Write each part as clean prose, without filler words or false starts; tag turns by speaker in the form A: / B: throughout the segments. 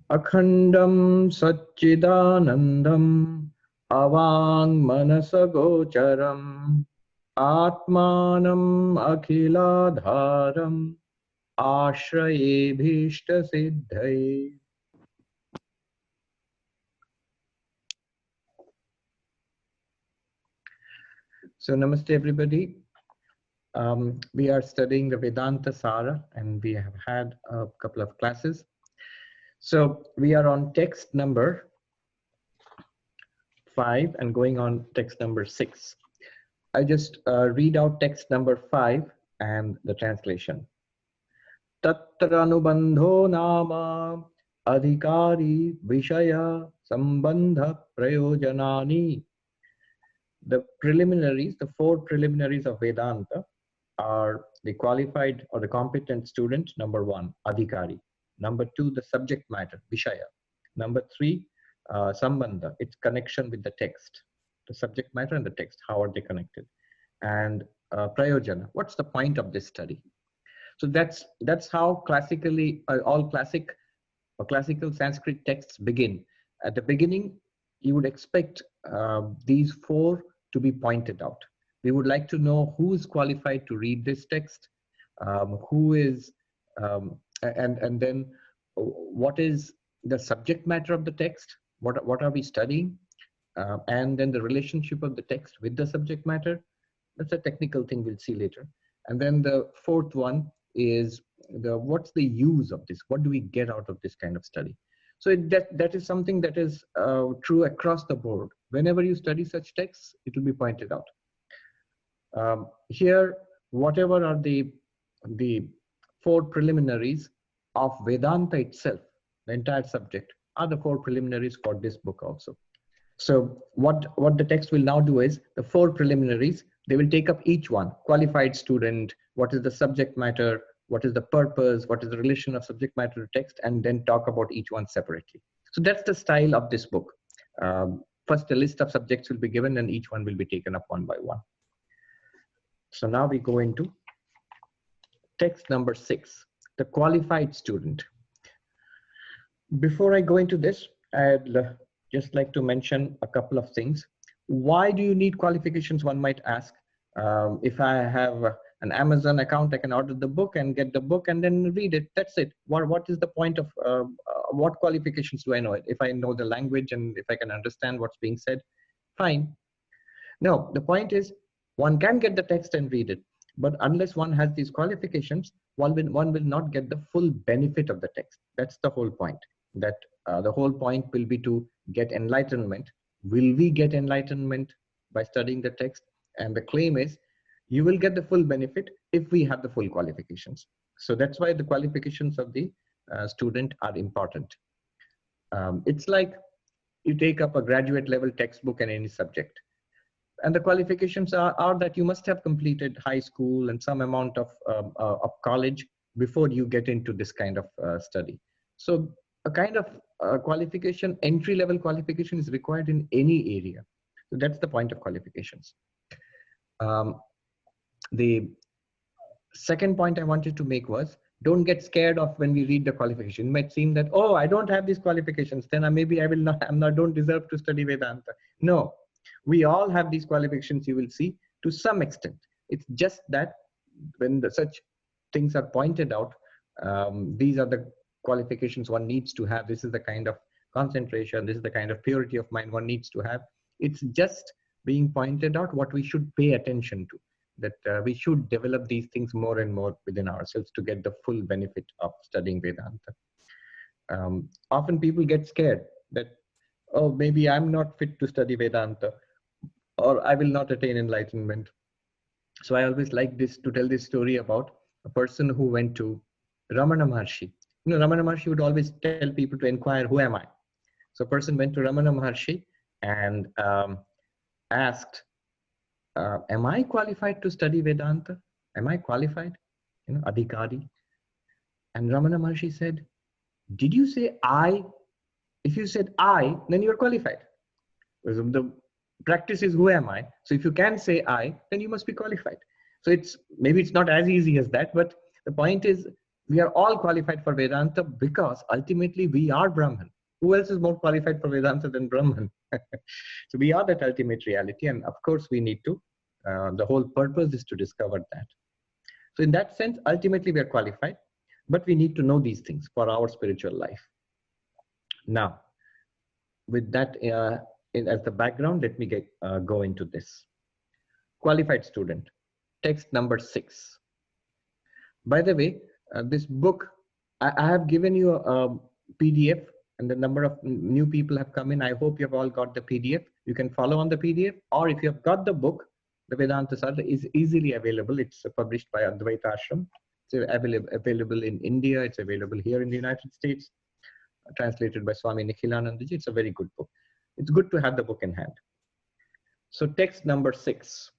A: Akhandam Satchidanandam Avang Manasagocharam Atmanam Akhiladharam Ashraye Bhishta Siddhai. So, namaste everybody. We are studying the Vedantasara and we have had a couple of classes. So, we are on text number 5 and going on text number 6. I just read out text number 5 and the translation. Tatra anubandho nama adhikari vishaya sambandha prayojanani. The preliminaries, the 4 preliminaries of Vedanta are the qualified or the competent student, number 1, adhikari. Number 2, the subject matter, vishaya. Number 3, sambandha, its connection with the text. The subject matter and the text, how are they connected? And prayojana, what's the point of this study? So that's how classically all classical Sanskrit texts begin. At the beginning, you would expect these 4 to be pointed out. We would like to know who is qualified to read this text, who is, and then what is the subject matter of the text, what are we studying, and then the relationship of the text with the subject matter. That's a technical thing we'll see later. And then the 4th one is what's the use of this? What do we get out of this kind of study? So that is something that is true across the board. Whenever you study such texts, it will be pointed out. Here, whatever are the 4 preliminaries of Vedanta itself, the entire subject, are the 4 preliminaries for this book also. So what the text will now do is the 4 preliminaries, they will take up each one. Qualified student, what is the subject matter, what is the purpose, what is the relation of subject matter to text, and then talk about each one separately. So that's the style of this book. First, a list of subjects will be given and each one will be taken up one by one. So now we go into text number 6, the qualified student. Before I go into this, I'd just like to mention a couple of things. Why do you need qualifications, one might ask. If I have an Amazon account, I can order the book and get the book and then read it. That's it. What is the point of, what qualifications do I know? If I know the language and if I can understand what's being said, fine. No, the point is one can get the text and read it. But unless one has these qualifications, one will not get the full benefit of the text. That's the whole point. That the whole point will be to get enlightenment. Will we get enlightenment by studying the text? And the claim is, you will get the full benefit if we have the full qualifications. So that's why the qualifications of the student are important. It's like you take up a graduate level textbook in any subject. And the qualifications are that you must have completed high school and some amount of college before you get into this kind of study. So a kind of qualification, entry-level qualification is required in any area. So that's the point of qualifications. The second point I wanted to make was, don't get scared of when we read the qualification. It might seem that, oh, I don't have these qualifications, then maybe I will not, don't deserve to study Vedanta. No, we all have these qualifications, you will see, to some extent. It's just that when such things are pointed out, these are the qualifications one needs to have. This is the kind of concentration, this is the kind of purity of mind one needs to have. It's just being pointed out what we should pay attention to, that we should develop these things more and more within ourselves to get the full benefit of studying Vedanta. Often people get scared that, oh, maybe I'm not fit to study Vedanta, or I will not attain enlightenment. So I always like to tell this story about a person who went to Ramana Maharshi. You know, Ramana Maharshi would always tell people to inquire, who am I? So a person went to Ramana Maharshi and asked, am I qualified to study Vedanta? Am I qualified? You know, adhikari. And Ramana Maharshi said, did you say I? If you said I, then you are qualified. The practice is who am I? So if you can say I, then you must be qualified. So maybe it's not as easy as that, but the point is, We are all qualified for Vedanta because ultimately we are Brahman. Who else is more qualified for Vedanta than Brahman? So we are that ultimate reality, and of course we need to, the whole purpose is to discover that. So in that sense, ultimately we are qualified, but we need to know these things for our spiritual life. Now, with that as the background, let me go into this. Qualified student, text number 6. By the way, this book, I have given you a PDF, and the number of new people have come in. I hope you have all got the PDF. You can follow on the PDF, or if you have got the book, the Vedantasara is easily available. It's published by Advaita Ashram. It's available in India. It's available here in the United States. Translated by Swami Nikhilanandaji. It's a very good book. It's good to have the book in hand. So text number 6.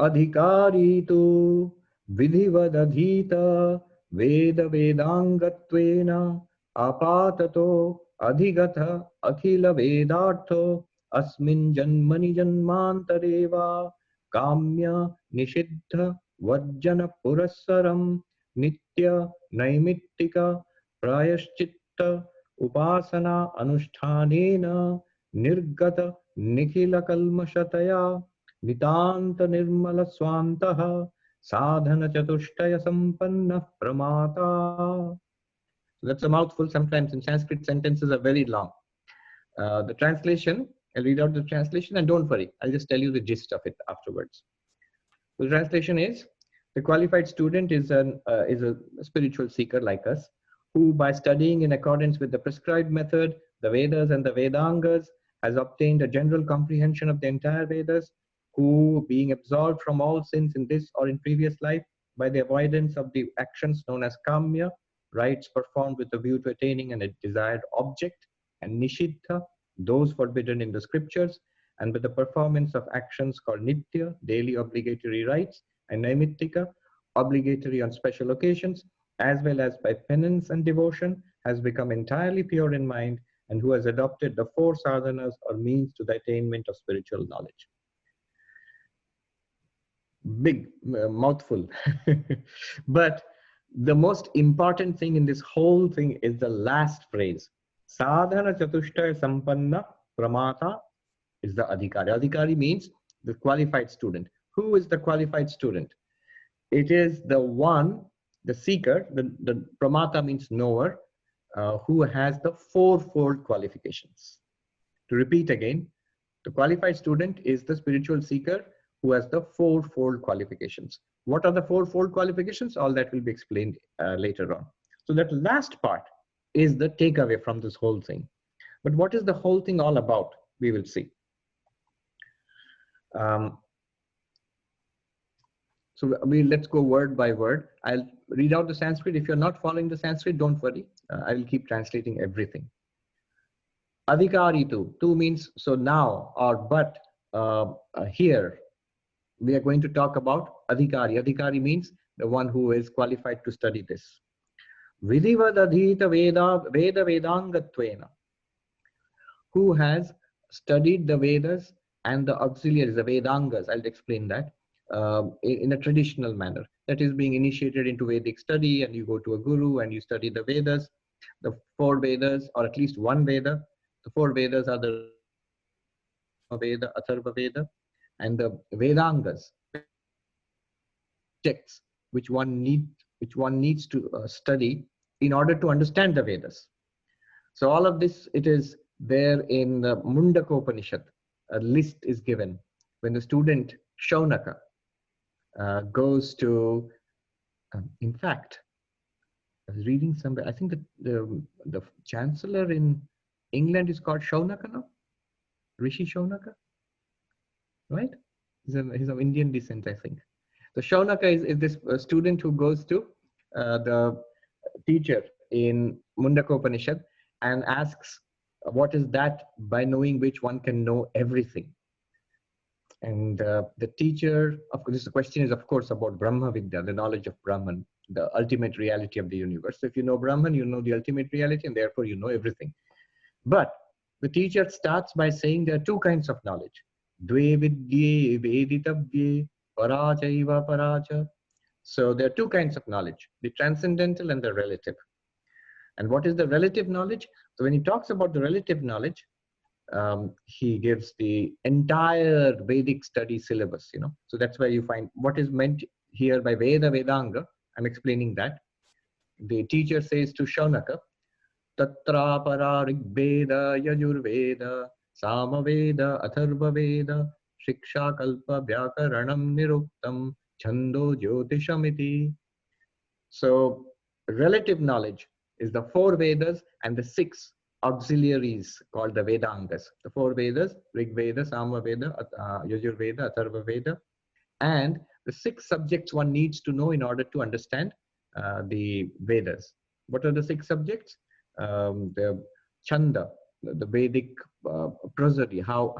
A: Adhikari tu vidhivadadhita veda vedangatvena apatato adhigatha akhila vedartho asmin janmani janmantareva kamya nishiddha vajjana purassaram nitya naimittika prayaschitta upasana anushtanena nirgata nikhila kalmashataya Nitanta nirmala swantaha sadhana chatushtaya sampanna pramata. That's a mouthful. Sometimes in Sanskrit sentences are very long. The translation, I'll read out the translation, and don't worry, I'll just tell you the gist of it afterwards. The translation is, the qualified student is a spiritual seeker like us, who by studying in accordance with the prescribed method, the Vedas and the Vedangas, has obtained a general comprehension of the entire Vedas, who, being absolved from all sins in this or in previous life by the avoidance of the actions known as kamya, rites performed with a view to attaining a desired object, and nishiddha, those forbidden in the scriptures, and with the performance of actions called nitya, daily obligatory rites, and naimittika, obligatory on special occasions, as well as by penance and devotion, has become entirely pure in mind, and who has adopted the 4 sadhanas or means to the attainment of spiritual knowledge. Big mouthful. But the most important thing in this whole thing is the last phrase. Sadhana chatushtaya sampanna pramata is the adhikari. Adhikari means the qualified student. Who is the qualified student? It is the one, the seeker, the pramata means knower, who has the 4-fold qualifications. To repeat again, the qualified student is the spiritual seeker who has the 4-fold qualifications. What are the 4-fold qualifications? All that will be explained later on. So that last part is the takeaway from this whole thing. But what is the whole thing all about? We will see. So let's go word by word. I'll read out the Sanskrit. If you're not following the Sanskrit, don't worry. I will keep translating everything. Adhikari tu means so now or but here. We are going to talk about adhikari. Adhikari means the one who is qualified to study this. Vidhivadadhita veda vedangatvena, who has studied the Vedas and the auxiliaries, the Vedangas. I'll explain that in a traditional manner. That is being initiated into Vedic study, and you go to a guru and you study the Vedas, the 4 Vedas, or at least 1 Veda. The 4 Vedas are the Veda, Atharva Veda, and the Vedangas, texts which one needs to study in order to understand the Vedas. So all of this, it is there in the Mundakopanishad. A list is given when the student Shaunaka goes to. In fact, I was reading somewhere. I think that the chancellor in England is called Shaunaka now, Rishi Shaunaka, right? He's of Indian descent, I think. So Shaunaka is this student who goes to the teacher in Mundakopanishad and asks, what is that by knowing which one can know everything? And the teacher, of course, the question is, of course, about Brahma Vidya, the knowledge of Brahman, the ultimate reality of the universe. So if you know Brahman, you know the ultimate reality, and therefore you know everything. But the teacher starts by saying there are 2 kinds of knowledge. Dve vidye veditavye parachaiva paracha. So there are two kinds of knowledge, the transcendental and the relative. And what is the relative knowledge? So when he talks about the relative knowledge, he gives the entire Vedic study syllabus, So that's where you find what is meant here by Veda Vedanga. I'm explaining that. The teacher says to Shaunaka, Tatra para Rigveda Yajurveda Samaveda Atharvaveda Shiksha Kalpa Vyakaranam Niruktam Chando Jyotishamiti. So relative knowledge is the four Vedas and the six auxiliaries called the Vedangas. The four Vedas, Rig Veda, Samaveda, Yajurveda, Atharvaveda, and the six subjects one needs to know in order to understand the Vedas. What are the six subjects? The Chanda, the Vedic prosody, how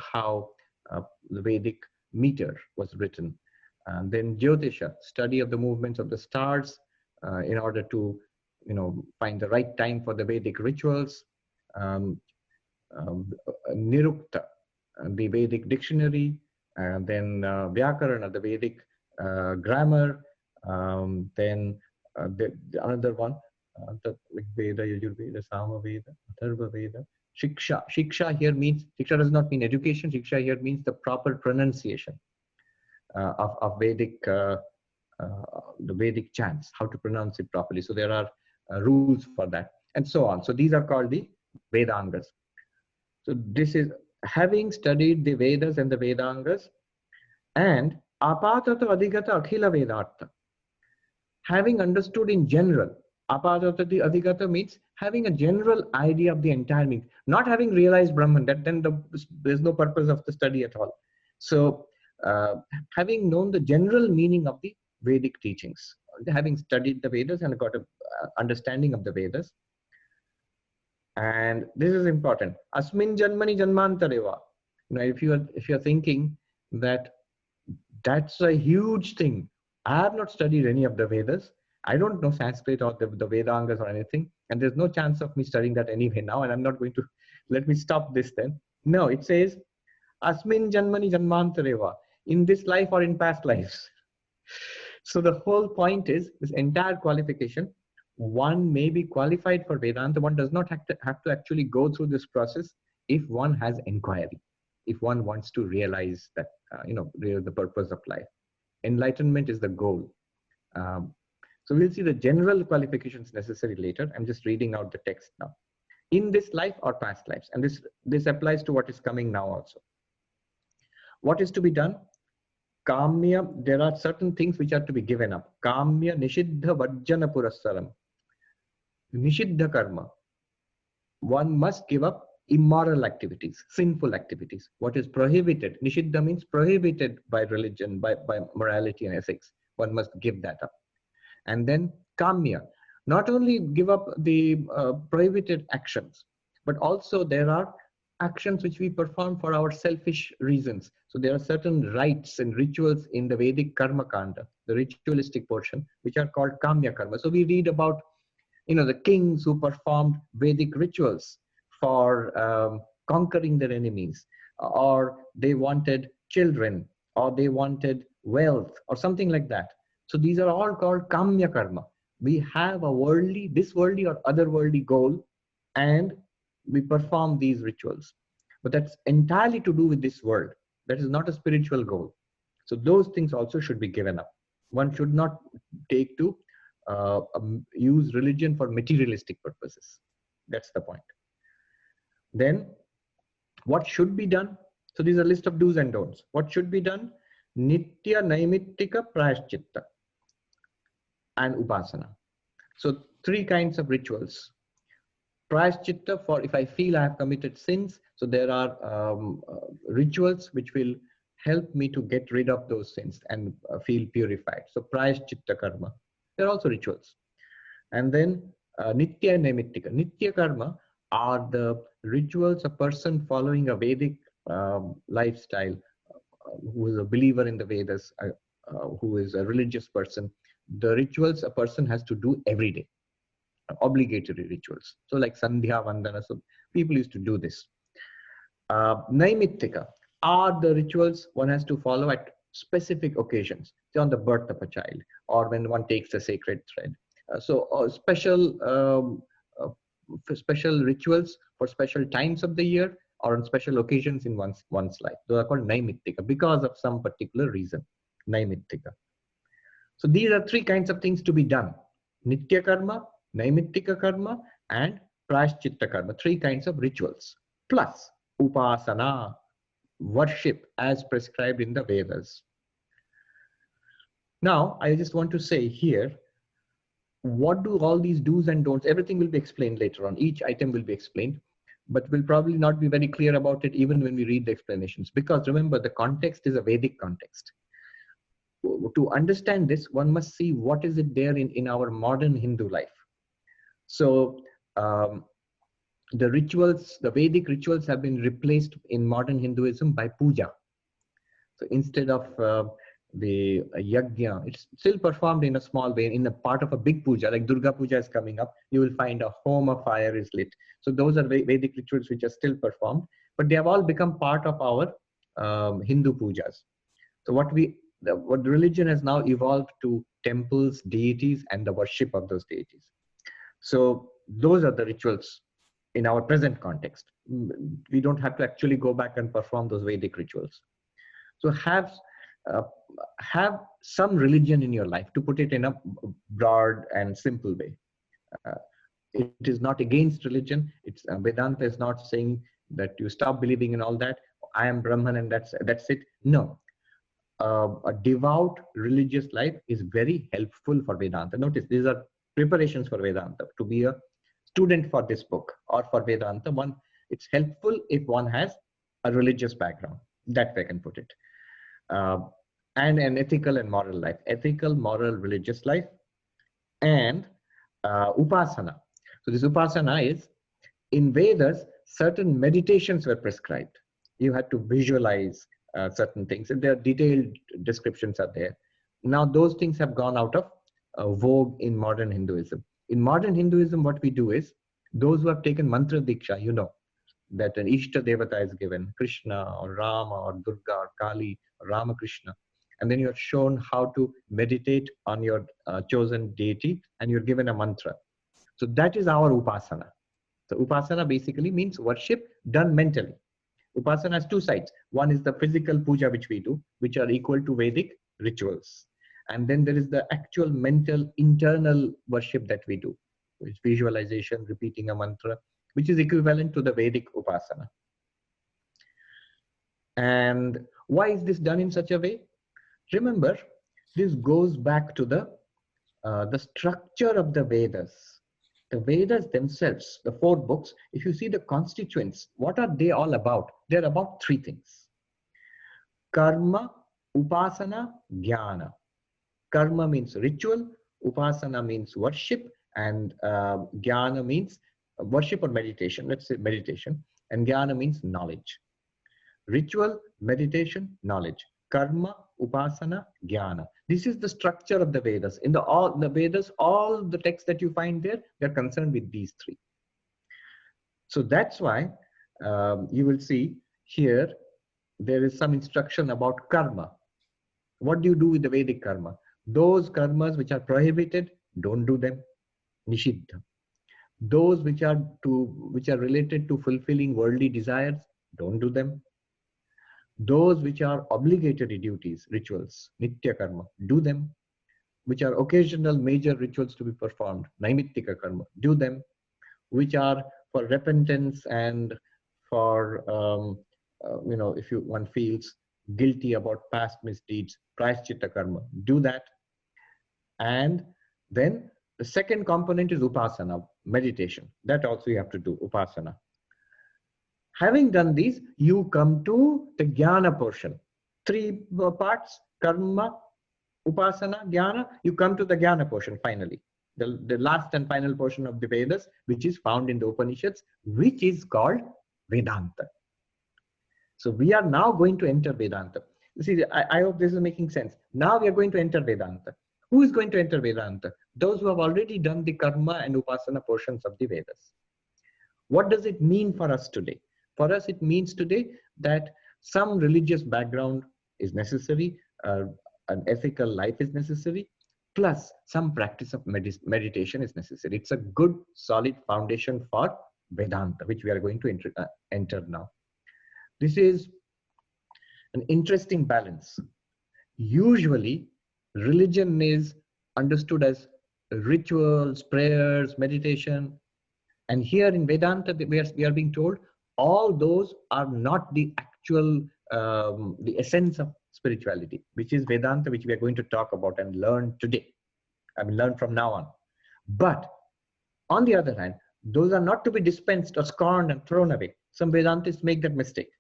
A: the Vedic meter was written. And then Jyotisha, study of the movements of the stars in order to find the right time for the Vedic rituals. Nirukta, the Vedic dictionary, and then Vyakarana, the Vedic grammar, then another one, the Veda, Yajurveda, Samaveda, Atharvaveda, Shiksha. Shiksha here means, Shiksha does not mean education, Shiksha here means the proper pronunciation of Vedic, the Vedic chants, how to pronounce it properly. So there are rules for that, and so on. So these are called the Vedangas. So this is having studied the Vedas and the Vedangas, and apatata adhigata akhila vedartha. Having understood in general, apatata adhigata means having a general idea of the entire meaning, not having realized Brahman, then there's no purpose of the study at all. So having known the general meaning of the Vedic teachings, having studied the Vedas and got an understanding of the Vedas. And this is important. Asmin janmani janmantareva. If you're thinking that that's a huge thing. I have not studied any of the Vedas. I don't know Sanskrit or the Vedangas or anything. And there's no chance of me studying that anyway now. And I'm not going to, let me stop this then. No, it says, Asmin janmani janmantareva. In this life or in past lives. So the whole point is this entire qualification. One may be qualified for Vedanta. One does not have to actually go through this process if one has inquiry, if one wants to realize that, the purpose of life. Enlightenment is the goal. So we'll see the general qualifications necessary later. I'm just reading out the text now. In this life or past lives. And this applies to what is coming now also. What is to be done? Kamya, there are certain things which are to be given up. Kamya nishiddha vajjana purassaram. Nishiddha karma. One must give up immoral activities, sinful activities. What is prohibited? Nishiddha means prohibited by religion, by morality and ethics. One must give that up. And then kamya. Not only give up the prohibited actions, but also there are actions which we perform for our selfish reasons. So there are certain rites and rituals in the Vedic karma kanda, the ritualistic portion, which are called kamya karma. So we read about, the kings who performed Vedic rituals for conquering their enemies, or they wanted children, or they wanted wealth, or something like that. So these are all called kamya karma. We have a this worldly or otherworldly goal, and we perform these rituals. But that's entirely to do with this world. That is not a spiritual goal. So those things also should be given up. One should not take to use religion for materialistic purposes. That's the point. Then, what should be done? So these are a list of do's and don'ts. What should be done? Nitya naimittika prayaschitta and upasana. So three kinds of rituals. Prayaschitta, for if I feel I have committed sins. So there are rituals which will help me to get rid of those sins and feel purified. So prayaschitta karma. There are also rituals. And then nitya naimittika. Nitya karma are the rituals a person following a Vedic lifestyle, who is a believer in the Vedas, who is a religious person. The rituals a person has to do every day. Obligatory rituals. So like Sandhya Vandana. So people used to do this. Naimittika are the rituals one has to follow at specific occasions, say on the birth of a child, or when one takes a sacred thread. Uh, special rituals for special times of the year or on special occasions in one's life. Those are called naimittika because of some particular reason. Naimittika. So these are three kinds of things to be done: nitya karma, naimittika karma, and prayashchitta karma. Three kinds of rituals plus upasana, worship as prescribed in the Vedas. Now, I just want to say here, what do all these do's and don'ts, everything will be explained later on. Each item will be explained, but we'll probably not be very clear about it even when we read the explanations. Because remember, the context is a Vedic context. To understand this, one must see what is it there in our modern Hindu life. So the rituals, the Vedic rituals have been replaced in modern Hinduism by puja. So instead of the yajna, it's still performed in a small way, in a part of a big puja, like Durga Puja is coming up, you will find a homa fire is lit. So those are Vedic rituals which are still performed, but they have all become part of our Hindu pujas. So what religion has now evolved to temples, deities, and the worship of those deities. So those are the rituals in our present context. We don't have to actually go back and perform those Vedic rituals. So have some religion in your life, to put it in a broad and simple way. It is not against religion. It's Vedanta is not saying that you stop believing in all that. I am Brahman and that's it. No. A devout religious life is very helpful for Vedanta. Notice these are preparations for Vedanta. To be a student for this book or for Vedanta, it's helpful if one has a religious background. That way I can put it. And an ethical and moral life. Ethical, moral, religious life. And upasana. So this upasana is, in Vedas, certain meditations were prescribed. You had to visualize certain things, and their detailed descriptions are there. Now those things have gone out of vogue in modern Hinduism. In modern Hinduism, what we do is, those who have taken mantra diksha, you know, that an Ishta Devata is given, Krishna or Rama or Durga or Kali or Ramakrishna, and then you're shown how to meditate on your chosen deity, and you're given a mantra. So that is our upasana. So upasana basically means worship done mentally. Upasana has two sides. One is the physical puja which we do, which are equal to Vedic rituals. And then there is the actual mental internal worship that we do, which is visualization, repeating a mantra, which is equivalent to the Vedic upasana. And why is this done in such a way? Remember, this goes back to the structure of the Vedas. The Vedas themselves, the 4 books, if you see the constituents, what are they all about? They're about 3 things: karma, upasana, jnana. Karma means ritual, upasana means worship, and jnana means worship or meditation. Let's say meditation. And jnana means knowledge. Ritual, meditation, knowledge. Karma, upasana, jnana. This is the structure of the Vedas. In the Vedas, all the texts that you find there, they're concerned with these 3. So that's why you will see here, there is some instruction about karma. What do you do with the Vedic karma? Those karmas which are prohibited, don't do them. Nishiddha. Those which are related to fulfilling worldly desires, don't do them. Those which are obligatory duties, rituals, nitya karma, do them. Which are occasional major rituals to be performed, naimittika karma, do them. Which are for repentance and for, if one feels guilty about past misdeeds, prayashchitta karma, do that. And then the second component is upasana, meditation. That also you have to do, upasana. Having done these, you come to the jnana portion. 3 parts: karma, upasana, jnana. You come to the jnana portion finally. The last and final portion of the Vedas, which is found in the Upanishads, which is called Vedanta. So we are now going to enter Vedanta. You see, I hope this is making sense. Now we are going to enter Vedanta. Who is going to enter Vedanta? Those who have already done the karma and upasana portions of the Vedas. What does it mean for us today? For us, it means today that some religious background is necessary. an ethical life is necessary, plus some practice of meditation is necessary. It's a good, solid foundation for Vedanta, which we are going to enter now. This is an interesting balance. Usually, religion is understood as rituals, prayers, meditation. And here in Vedanta, we are being told all those are not the actual, the essence of spirituality, which is Vedanta, which we are going to talk about and learn today. I mean, learn from now on. But on the other hand, those are not to be dispensed or scorned and thrown away. Some Vedantists make that mistake.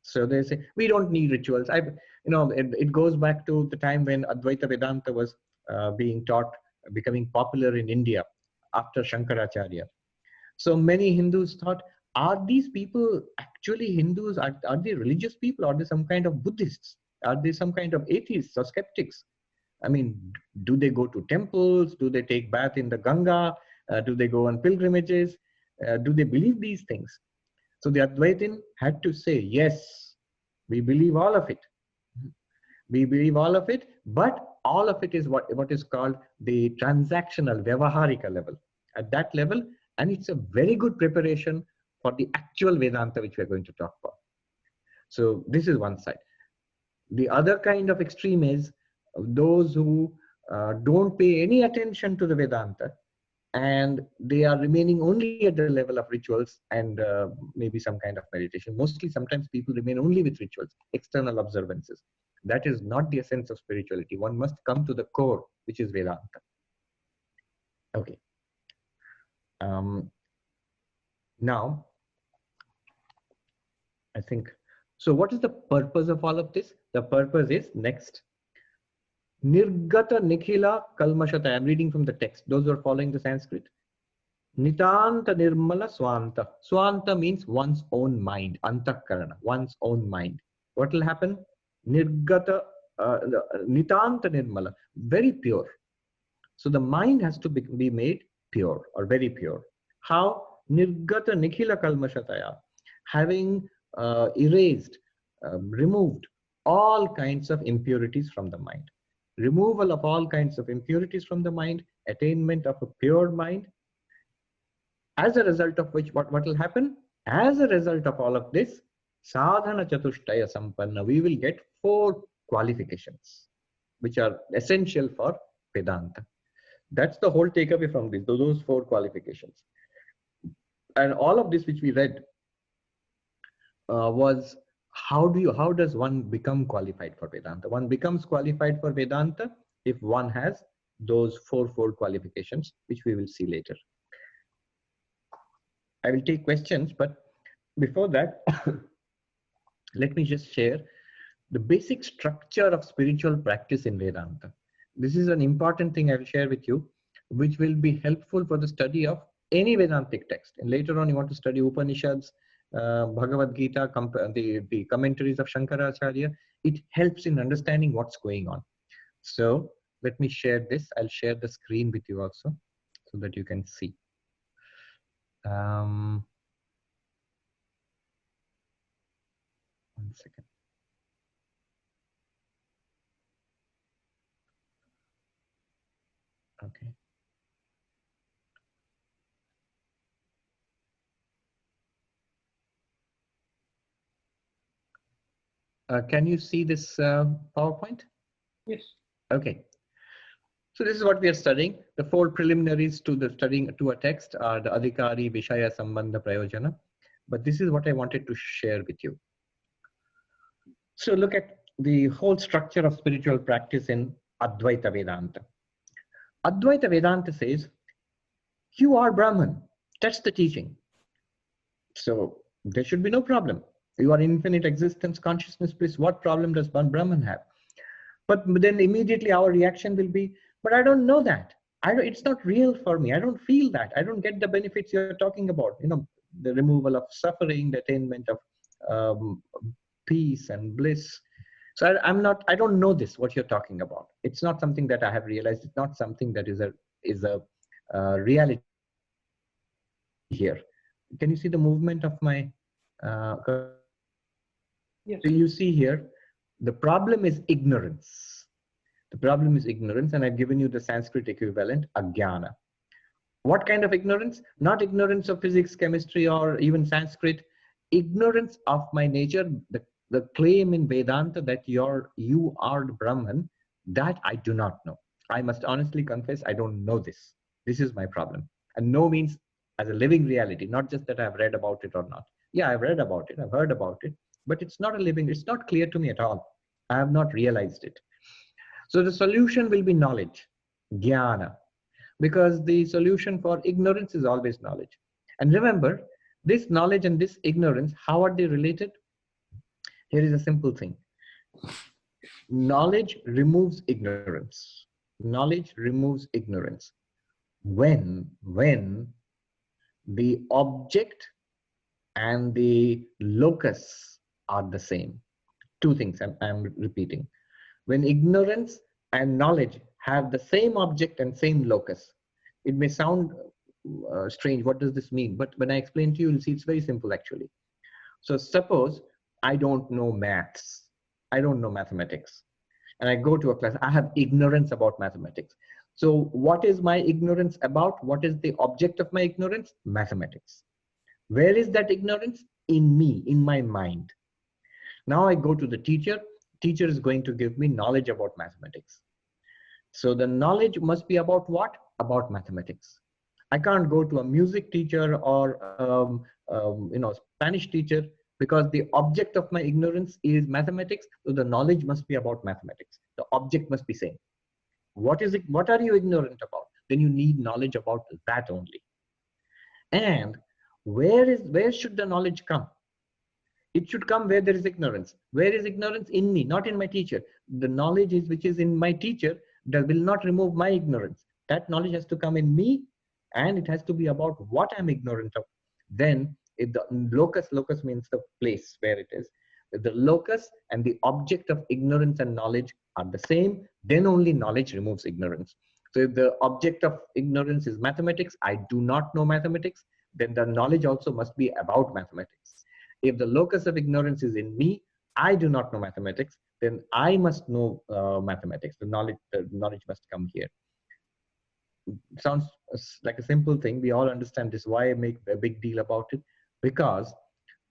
A: So they say, we don't need rituals. It goes back to the time when Advaita Vedanta was being taught, becoming popular in India after Shankaracharya. So many Hindus thought, are these people actually Hindus? Are they religious people? Are they some kind of Buddhists? Are they some kind of atheists or skeptics? I mean, do they go to temples? Do they take bath in the Ganga? Do they go on pilgrimages? Do they believe these things? So the Advaitin had to say, yes, we believe all of it. We believe all of it, but all of it is what is called the transactional, Vyavaharika level. At that level, and it's a very good preparation for the actual Vedanta, which we're going to talk about. So this is one side. The other kind of extreme is those who don't pay any attention to the Vedanta, and they are remaining only at the level of rituals and maybe some kind of meditation. Mostly, sometimes people remain only with rituals, external observances. That is not the essence of spirituality. One must come to the core, which is Vedanta. Okay. Now, I think, so what is the purpose of all of this? The purpose is next. Nirgata Nikhila Kalmashata. I'm reading from the text. Those who are following the Sanskrit. Nitanta Nirmala Swanta. Swanta means one's own mind. Antakarana, one's own mind. What will happen? Nirgata, Nitanta Nirmala. Very pure. So the mind has to be made pure or very pure. How? Nirgata Nikhila Kalmashataya. Having erased, removed all kinds of impurities from the mind. Removal of all kinds of impurities from the mind, attainment of a pure mind. As a result of which, what will happen? As a result of all of this, sadhana chatushtaya sampanna, we will get 4 qualifications, which are essential for Vedanta. That's the whole takeaway from this, those 4 qualifications. And all of this which we read was how does one become qualified for Vedanta? One becomes qualified for Vedanta if one has those 4-fold qualifications, which we will see later. I will take questions, but before that, let me just share the basic structure of spiritual practice in Vedanta. This is an important thing I will share with you, which will be helpful for the study of any Vedantic text. And later on, you want to study Upanishads, Bhagavad Gita, the commentaries of Shankaracharya. It helps in understanding what's going on. So let me share this. I'll share the screen with you also so that you can see. One second. Okay. Can you see this PowerPoint?
B: Yes.
A: Okay. So this is what we are studying. The 4 preliminaries to the studying to a text are the Adhikari, Vishaya, Sambandha, Prayojana. But this is what I wanted to share with you. So look at the whole structure of spiritual practice in Advaita Vedanta. Advaita Vedanta says, you are Brahman. That's the teaching. So there should be no problem. You are infinite existence, consciousness, bliss. What problem does one Brahman have? But then immediately our reaction will be, but I don't know that. It's not real for me. I don't feel that. I don't get the benefits you're talking about. You know, the removal of suffering, the attainment of peace and bliss. So I don't know this, what you're talking about. It's not something that I have realized. It's not something that is a reality here. Can you see the movement of my,
B: yes.
A: so you see here, The problem is ignorance. The problem is ignorance, and I've given you the Sanskrit equivalent, ajnana. What kind of ignorance? Not ignorance of physics, chemistry, or even Sanskrit. Ignorance of my nature, the claim in Vedanta that you are the Brahman, that I do not know. I must honestly confess, I don't know this. This is my problem. And know means as a living reality, not just that I've read about it or not. Yeah, I've read about it, I've heard about it, but it's not a living, it's not clear to me at all. I have not realized it. So the solution will be knowledge, jnana, because the solution for ignorance is always knowledge. And remember, this knowledge and this ignorance, how are they related? Here is a simple thing. Knowledge removes ignorance. Knowledge removes ignorance. When the object and the locus are the same. Two things I'm repeating. When ignorance and knowledge have the same object and same locus. It may sound strange, what does this mean? But when I explain to you, you'll see it's very simple actually. So suppose I don't know maths, I don't know mathematics, and I go to a class, I have ignorance about mathematics. So what is my ignorance about? What is the object of my ignorance? Mathematics. Where is that ignorance? In me, in my mind. Now I go to the teacher. Teacher is going to give me knowledge about mathematics. So the knowledge must be about what? About mathematics. I can't go to a music teacher or Spanish teacher, because the object of my ignorance is mathematics. So the knowledge must be about mathematics. The object must be same. What is it? What are you ignorant about? Then you need knowledge about that only. And where should the knowledge come? It should come where there is ignorance. Where is ignorance? In me, not in my teacher. The knowledge which is in my teacher that will not remove my ignorance. That knowledge has to come in me, and it has to be about what I'm ignorant of. Then if the locus means the place where it is. If the locus and the object of ignorance and knowledge are the same, then only knowledge removes ignorance. So if the object of ignorance is mathematics, I do not know mathematics, then the knowledge also must be about mathematics. If the locus of ignorance is in me, I do not know mathematics, then I must know mathematics. The knowledge must come here. Sounds like a simple thing. We all understand this. Why I make a big deal about it? Because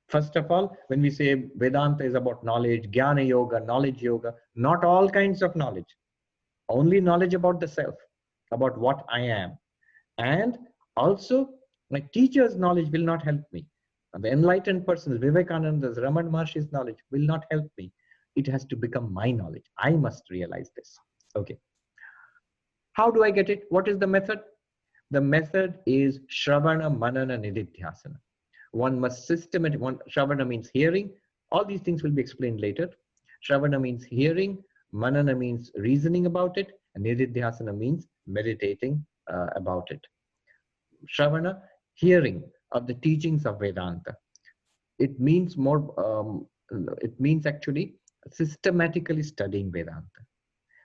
A: first of all, when we say Vedanta is about knowledge, Jnana Yoga, knowledge yoga, not all kinds of knowledge. Only knowledge about the self, about what I am. And also, my teacher's knowledge will not help me. The enlightened persons, Vivekananda's, Raman Maharshi's knowledge will not help me. It has to become my knowledge. I must realize this. Okay. How do I get it? What is the method? The method is Shravana, Manana, Nididhyasana. One must Shravana means hearing. All these things will be explained later. Shravana means hearing. Manana means reasoning about it. And Nididhyasana means meditating about it. Shravana, hearing of the teachings of Vedanta. It means it means actually systematically studying Vedanta.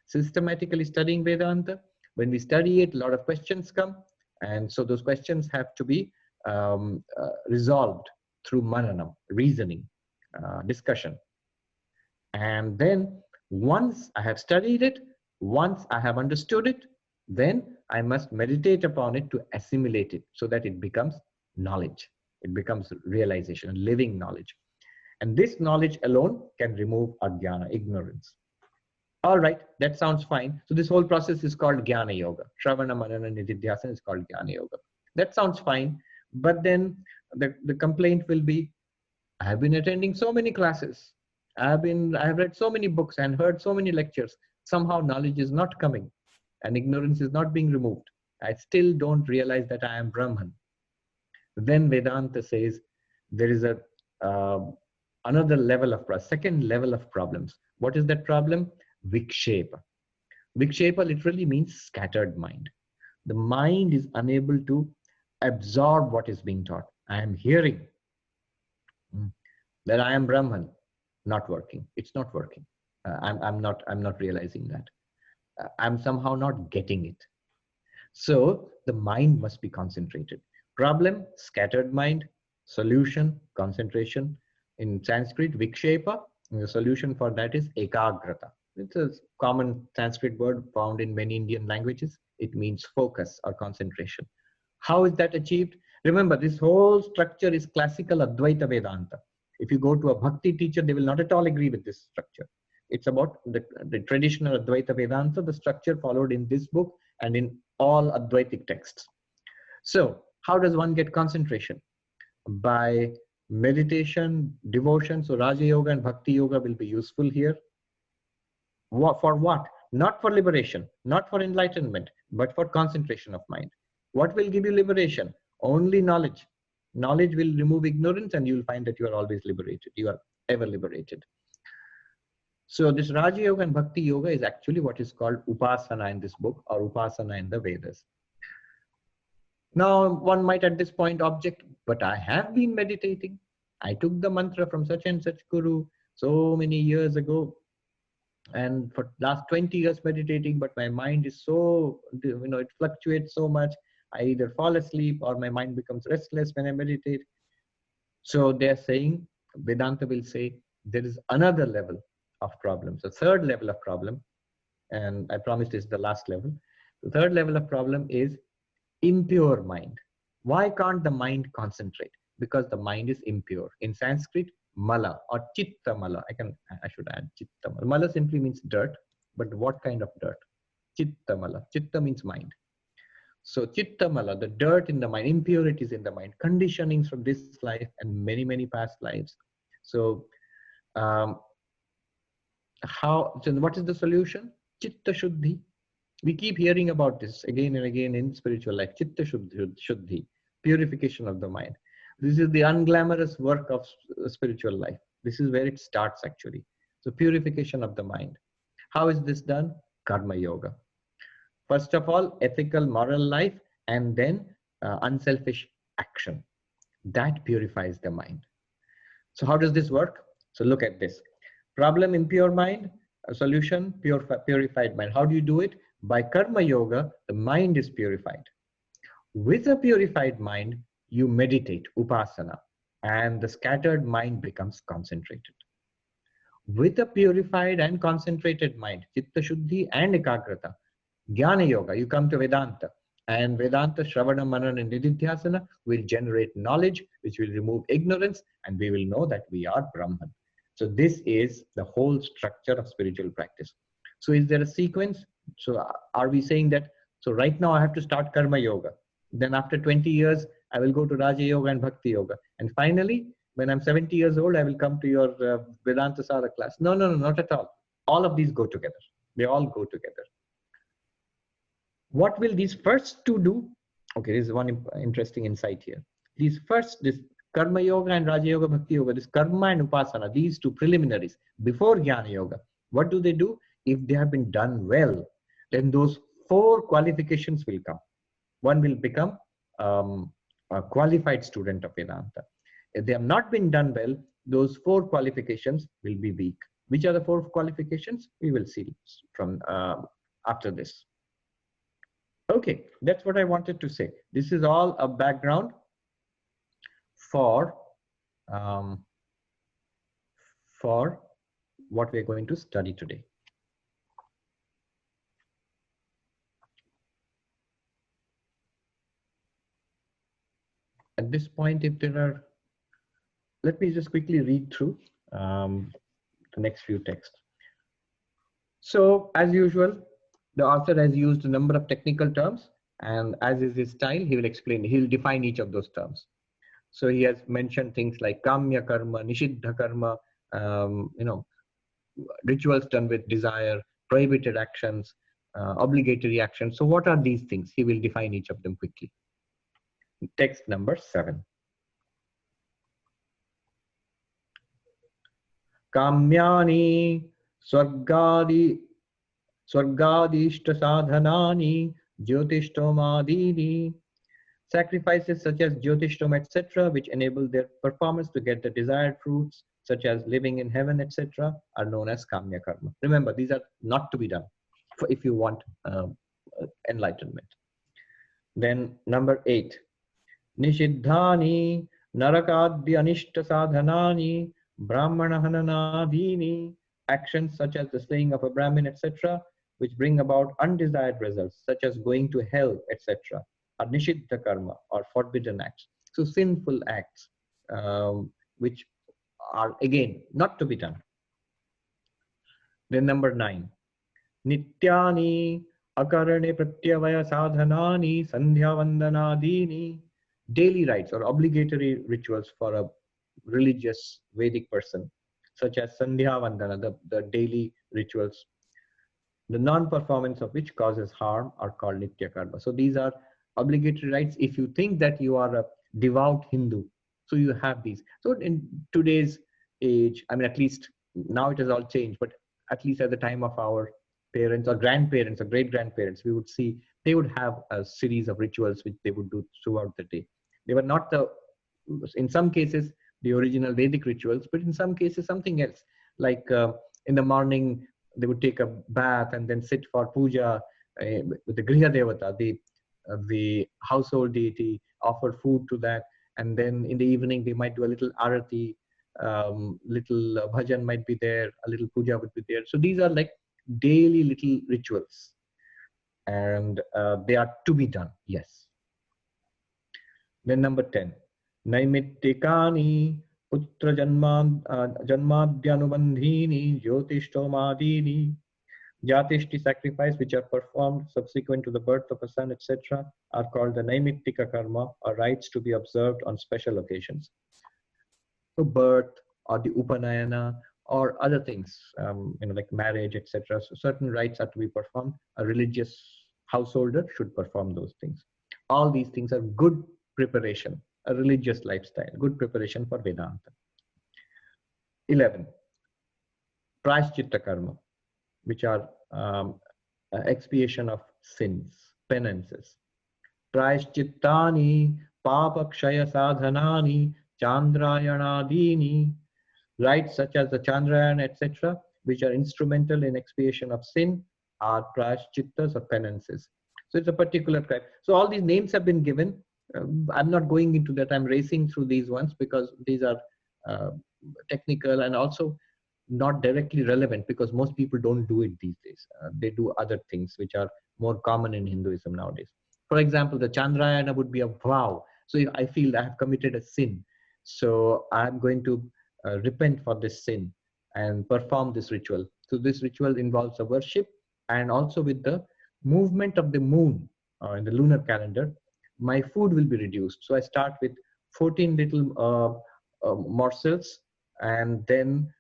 A: Systematically studying Vedanta. When we study it, a lot of questions come. And so those questions have to be resolved through mananam, reasoning, discussion. And then once I have studied it, once I have understood it, then I must meditate upon it to assimilate it so that it becomes knowledge. It becomes realization, living knowledge. And this knowledge alone can remove ajnana, ignorance. All right, that sounds fine. So this whole process is called Jnana Yoga. Shravana, Manana, Nididhyasana is called Jnana Yoga. That sounds fine. But then the complaint will be, I have been attending so many classes. I have read so many books and heard so many lectures. Somehow knowledge is not coming and ignorance is not being removed. I still don't realize that I am Brahman. Then Vedanta says there is another level of second level of problems. What is that problem? Vikshepa. Vikshepa literally means scattered mind. The mind is unable to absorb what is being taught. I am hearing that I am Brahman, not working. It's not working. I'm not realizing that. I'm somehow not getting it. So the mind must be concentrated. Problem, scattered mind. Solution, concentration. In Sanskrit, Vikshepa. And the solution for that is ekagrata. It's a common Sanskrit word found in many Indian languages. It means focus or concentration. How is that achieved? Remember, this whole structure is classical Advaita Vedanta. If you go to a bhakti teacher, they will not at all agree with this structure. It's about the traditional Advaita Vedanta, the structure followed in this book and in all Advaitic texts. So, how does one get concentration? By meditation, devotion. So, Raja Yoga and Bhakti Yoga will be useful here. For what? Not for liberation, not for enlightenment, but for concentration of mind. What will give you liberation? Only knowledge. Knowledge will remove ignorance and you will find that you are always liberated. You are ever liberated. So this Raja Yoga and Bhakti Yoga is actually what is called Upasana in this book, or Upasana in the Vedas. Now one might at this point object, but I have been meditating. I took the mantra from such and such guru so many years ago, and for last 20 years meditating, but my mind is so, it fluctuates so much. I either fall asleep or my mind becomes restless when I meditate. So they're saying, Vedanta will say, there is another level of problems, a third level of problem, and I promise this is the last level. The third level of problem is impure mind. Why can't the mind concentrate? Because the mind is impure. In Sanskrit, mala or chitta mala. I should add chitta mala. Mala simply means dirt, but what kind of dirt? Chitta mala. Chitta means mind. So chitta mala, the dirt in the mind, impurities in the mind, conditionings from this life and many, many past lives. So what is the solution? Chitta shuddhi. We keep hearing about this again and again in spiritual life. Chitta shuddhi, purification of the mind. This is the unglamorous work of spiritual life. This is where it starts actually. So purification of the mind. How is this done? Karma yoga. First of all, ethical, moral life, and then unselfish action. That purifies the mind. So how does this work? So look at this. Problem, impure mind. A solution, purified mind. How do you do it? By karma yoga, the mind is purified. With a purified mind, you meditate, upasana, and the scattered mind becomes concentrated. With a purified and concentrated mind, chitta shuddhi and ekagrata, jnana yoga, you come to Vedanta, and Vedanta, Shravana, Manana, and Nididhyasana will generate knowledge, which will remove ignorance, and we will know that we are Brahman. So this is the whole structure of spiritual practice. So is there a sequence? So are we saying that, so right now I have to start karma yoga. Then after 20 years, I will go to Raja Yoga and Bhakti Yoga. And finally, when I'm 70 years old, I will come to your Vedantasara class. No, not at all. All of these go together. They all go together. What will these first two do? Okay, this is one interesting insight here. This Karma Yoga and Raja Yoga, Bhakti Yoga, this Karma and Upasana, these two preliminaries before Jnana Yoga, what do they do? If they have been done well, then those 4 qualifications will come. One will become a qualified student of Vedanta. If they have not been done well, those 4 qualifications will be weak. Which are the 4 qualifications? We will see from after this. Okay, that's what I wanted to say. This is all a background for what we're going to study today. At this point, if there are, let me just quickly read through the next few texts. So as usual, the author has used a number of technical terms, and as is his style, he will explain, he will define each of those terms. So he has mentioned things like kamya karma, nishiddha karma, rituals done with desire, prohibited actions, obligatory actions. So what are these things? He will define each of them quickly. Text number 7. Kamyani swargadishta sadhanani jyotishtomadini. Sacrifices such as jyotishtom, etc., which enable their performance to get the desired fruits, such as living in heaven, etc., are known as kamya karma. Remember, these are not to be done if you want enlightenment. Then number 8. Nishiddhani narakadhya anishta sadhanani Brahmana hananadini, actions such as the slaying of a Brahmin, etc., which bring about undesired results, such as going to hell, etc., are nishiddha karma, or forbidden acts. So sinful acts, which are again not to be done. Then number 9, Nityani akarane pratyavaya sadhanani sandhya vandanadini. Daily rites or obligatory rituals for a religious Vedic person, such as sandhya vandana, the daily rituals, the non-performance of which causes harm, are called nitya karma. So these are obligatory rites. If you think that you are a devout Hindu, so you have these. So in today's age, I mean, at least now it has all changed, but at least at the time of our parents or grandparents or great grandparents, we would see they would have a series of rituals which they would do throughout the day. They were not in some cases, the original Vedic rituals, but in some cases, something else. Like in the morning, they would take a bath and then sit for puja with the Griha Devata, the household deity, offer food to that. And then in the evening, they might do a little arati, little bhajan might be there, a little puja would be there. So these are like daily little rituals. And they are to be done, yes. Then number 10, Naimittikani putra janmadhyanubandhini jyotishtomadini. Jatishti sacrifice, which are performed subsequent to the birth of a son, etc., are called the Naimittika karma, or rites to be observed on special occasions. So birth or the upanayana or other things, like marriage, etc. So certain rites are to be performed. A religious householder should perform those things. All these things are good preparation, a religious lifestyle, good preparation for Vedanta. 11, Prashchitta karma, which are expiation of sins, penances. Prashchittani papakshaya sadhanani chandrayanadini. Rites such as the Chandrayana, etc., which are instrumental in expiation of sin, are prashchittas or penances. So it's a particular type. So all these names have been given. I'm not going into that. I'm racing through these ones because these are technical and also not directly relevant, because most people don't do it these days. They do other things which are more common in Hinduism nowadays. For example, the Chandrayana would be a vow. So if I feel I have committed a sin, so I'm going to repent for this sin and perform this ritual. So this ritual involves a worship, and also with the movement of the moon in the lunar calendar, my food will be reduced. So I start with 14 little morsels, and then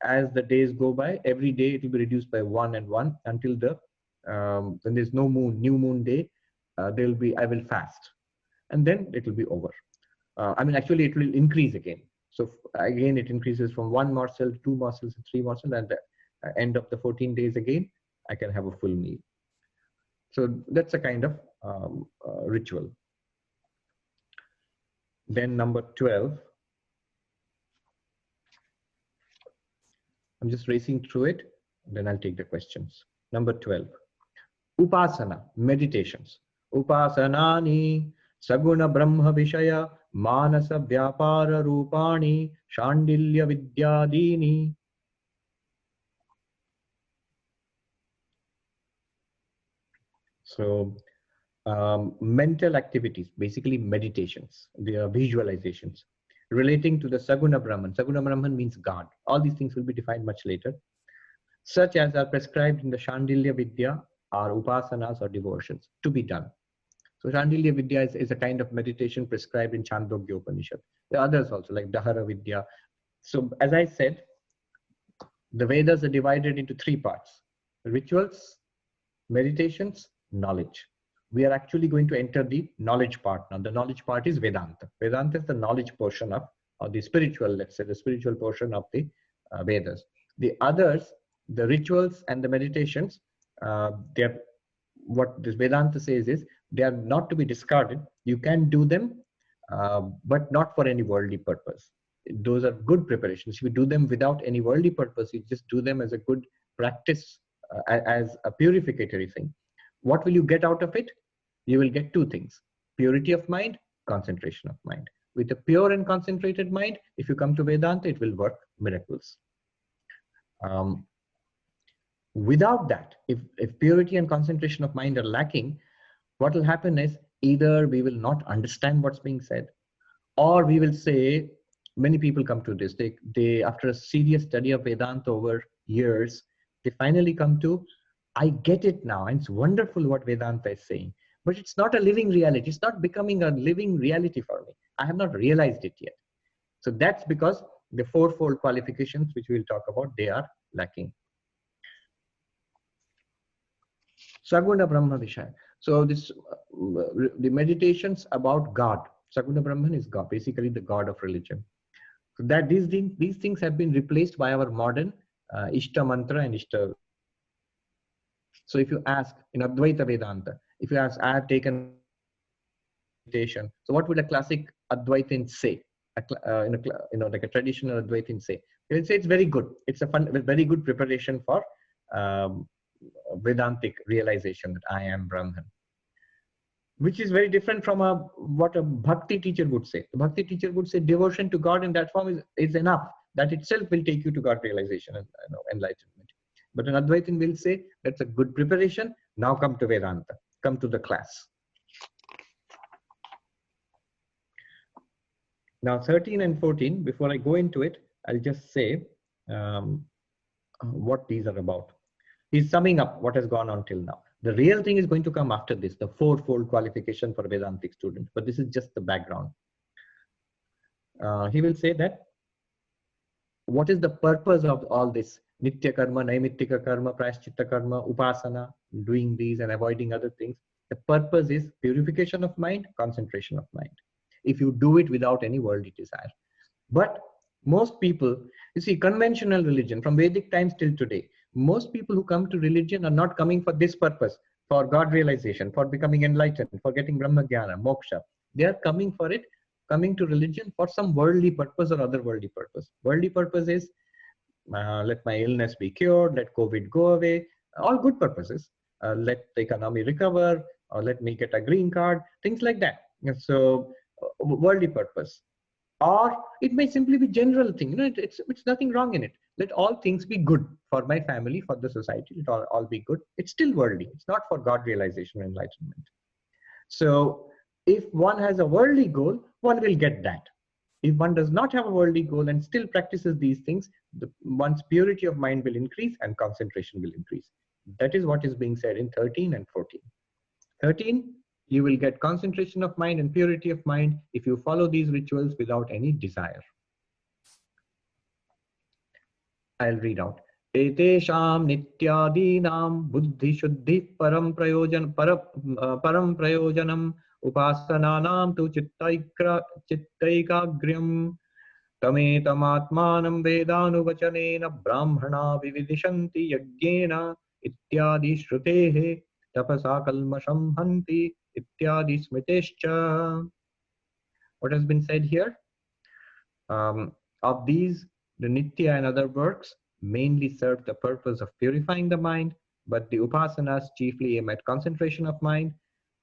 A: as the days go by, every day it will be reduced by 1 and 1 until when there's no moon, new moon day, I will fast, and then it will be over. Actually it will increase again. So again, it increases from 1 morsel, 2 morsels, 3 morsels, and at the end of the 14 days again, I can have a full meal. So that's a kind of ritual. Then number 12, I'm just racing through it, then I'll take the questions. Number 12, Upasana, meditations. Upasanani saguna brahma vishaya manasa vyapara rupani shandilya vidyadini. So mental activities, basically meditations, they are visualizations relating to the Saguna Brahman. Saguna Brahman means God. All these things will be defined much later. Such as are prescribed in the Shandilya Vidya are upasanas or devotions to be done. So Shandilya Vidya is a kind of meditation prescribed in Chandogya Upanishad. There are others also like Dahara Vidya. So as I said, the Vedas are divided into 3 parts: rituals, meditations, knowledge. We are actually going to enter the knowledge part now. The knowledge part is Vedanta. Vedanta is the knowledge portion of, or the spiritual, let's say the spiritual portion of the Vedas. The others, the rituals and the meditations, what this Vedanta says is they are not to be discarded. You can do them, but not for any worldly purpose. Those are good preparations. If you do them without any worldly purpose, you just do them as a good practice, as a purificatory thing. What will you get out of it? You will get 2 things: purity of mind, concentration of mind. with a pure and concentrated mind, if you come to Vedanta, it will work miracles. Without that, if purity and concentration of mind are lacking, what will happen is either we will not understand what's being said, or we will say, many people come to this, they after a serious study of Vedanta over years, they finally come to, I get it now, and it's wonderful what Vedanta is saying, but it's not a living reality. It's not becoming a living reality for me. I have not realized it yet. So that's because the fourfold qualifications, which we'll talk about, they are lacking. Saguna Brahma Vishaya. So this, the meditations about God. Saguna Brahman is God, basically the God of religion. So that these things have been replaced by our modern Ishta Mantra and Ishta. So if you ask in Advaita Vedanta, if you ask, I have taken meditation. So what would a classic Advaitin say? Like a traditional Advaitin say? They will say it's very good. It's a very good preparation for Vedantic realization that I am Brahman, which is very different from what a bhakti teacher would say. The bhakti teacher would say devotion to God in that form is enough. That itself will take you to God realization and enlightenment. But an Advaitin will say that's a good preparation. Now come to Vedanta. Come to the class. Now 13 and 14, before I go into it, I'll just say what these are about. He's summing up what has gone on till now. The real thing is going to come after this, the fourfold qualification for Vedantic students. But this is just the background. He will say that what is the purpose of all this? Nitya karma, naimittika karma, prayaschitta karma, upasana, doing these and avoiding other things. The purpose is purification of mind, concentration of mind. If you do it without any worldly desire. But most people, you see, conventional religion from Vedic times till today, most people who come to religion are not coming for this purpose, for God realization, for becoming enlightened, for getting Brahma Jnana, moksha. They are coming for it, coming to religion for some worldly purpose or other worldly purpose. Worldly purpose is, let my illness be cured, let COVID go away, all good purposes. Let the economy recover, or let me get a green card, things like that. So, worldly purpose. Or it may simply be general thing, it's nothing wrong in it. Let all things be good for my family, for the society, let all be good. It's still worldly. It's not for God realization and enlightenment. So if one has a worldly goal, one will get that. If one does not have a worldly goal and still practices these things, one's purity of mind will increase and concentration will increase. That is what is being said in 13 and 14. 13, you will get concentration of mind and purity of mind if you follow these rituals without any desire. I'll read out. Etesham nityadinam buddhi shuddhi param prayojanam upasananam tu chittaikagryam tametamatmanam vedanuvachanena brahmana vividishanti yagyena ityadi shrutehe tapasa kalmasham hanti ityadi smitescha. What has been said here? Of these, the Nitya and other works mainly serve the purpose of purifying the mind, but the Upasanas chiefly aim at concentration of mind.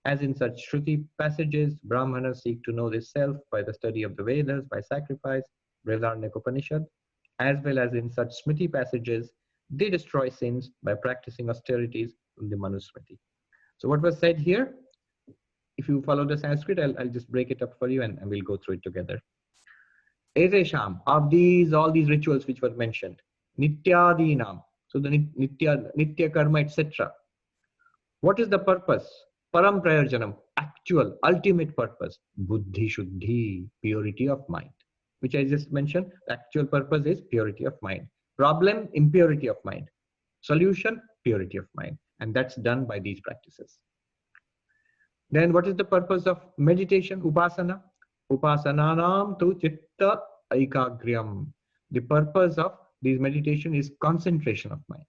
A: As in such Shruti passages, Brahmanas seek to know the self by the study of the Vedas, by sacrifice, Brihadaranyaka Upanishad, as well as in such Smriti passages, they destroy sins by practicing austerities from the Manusmriti. So what was said here, if you follow the Sanskrit, I'll just break it up for you and we'll go through it together. Etesham, of these, all these rituals which were mentioned, Nityadinam, so the Nitya karma, etc. What is the purpose? Param prayojanam, actual, ultimate purpose. Buddhi shuddhi, purity of mind. Which I just mentioned, the actual purpose is purity of mind. Problem, impurity of mind. Solution, purity of mind. And that's done by these practices. Then what is the purpose of meditation? Upasana. Upasananam tu chitta aikagryam. The purpose of this meditation is concentration of mind.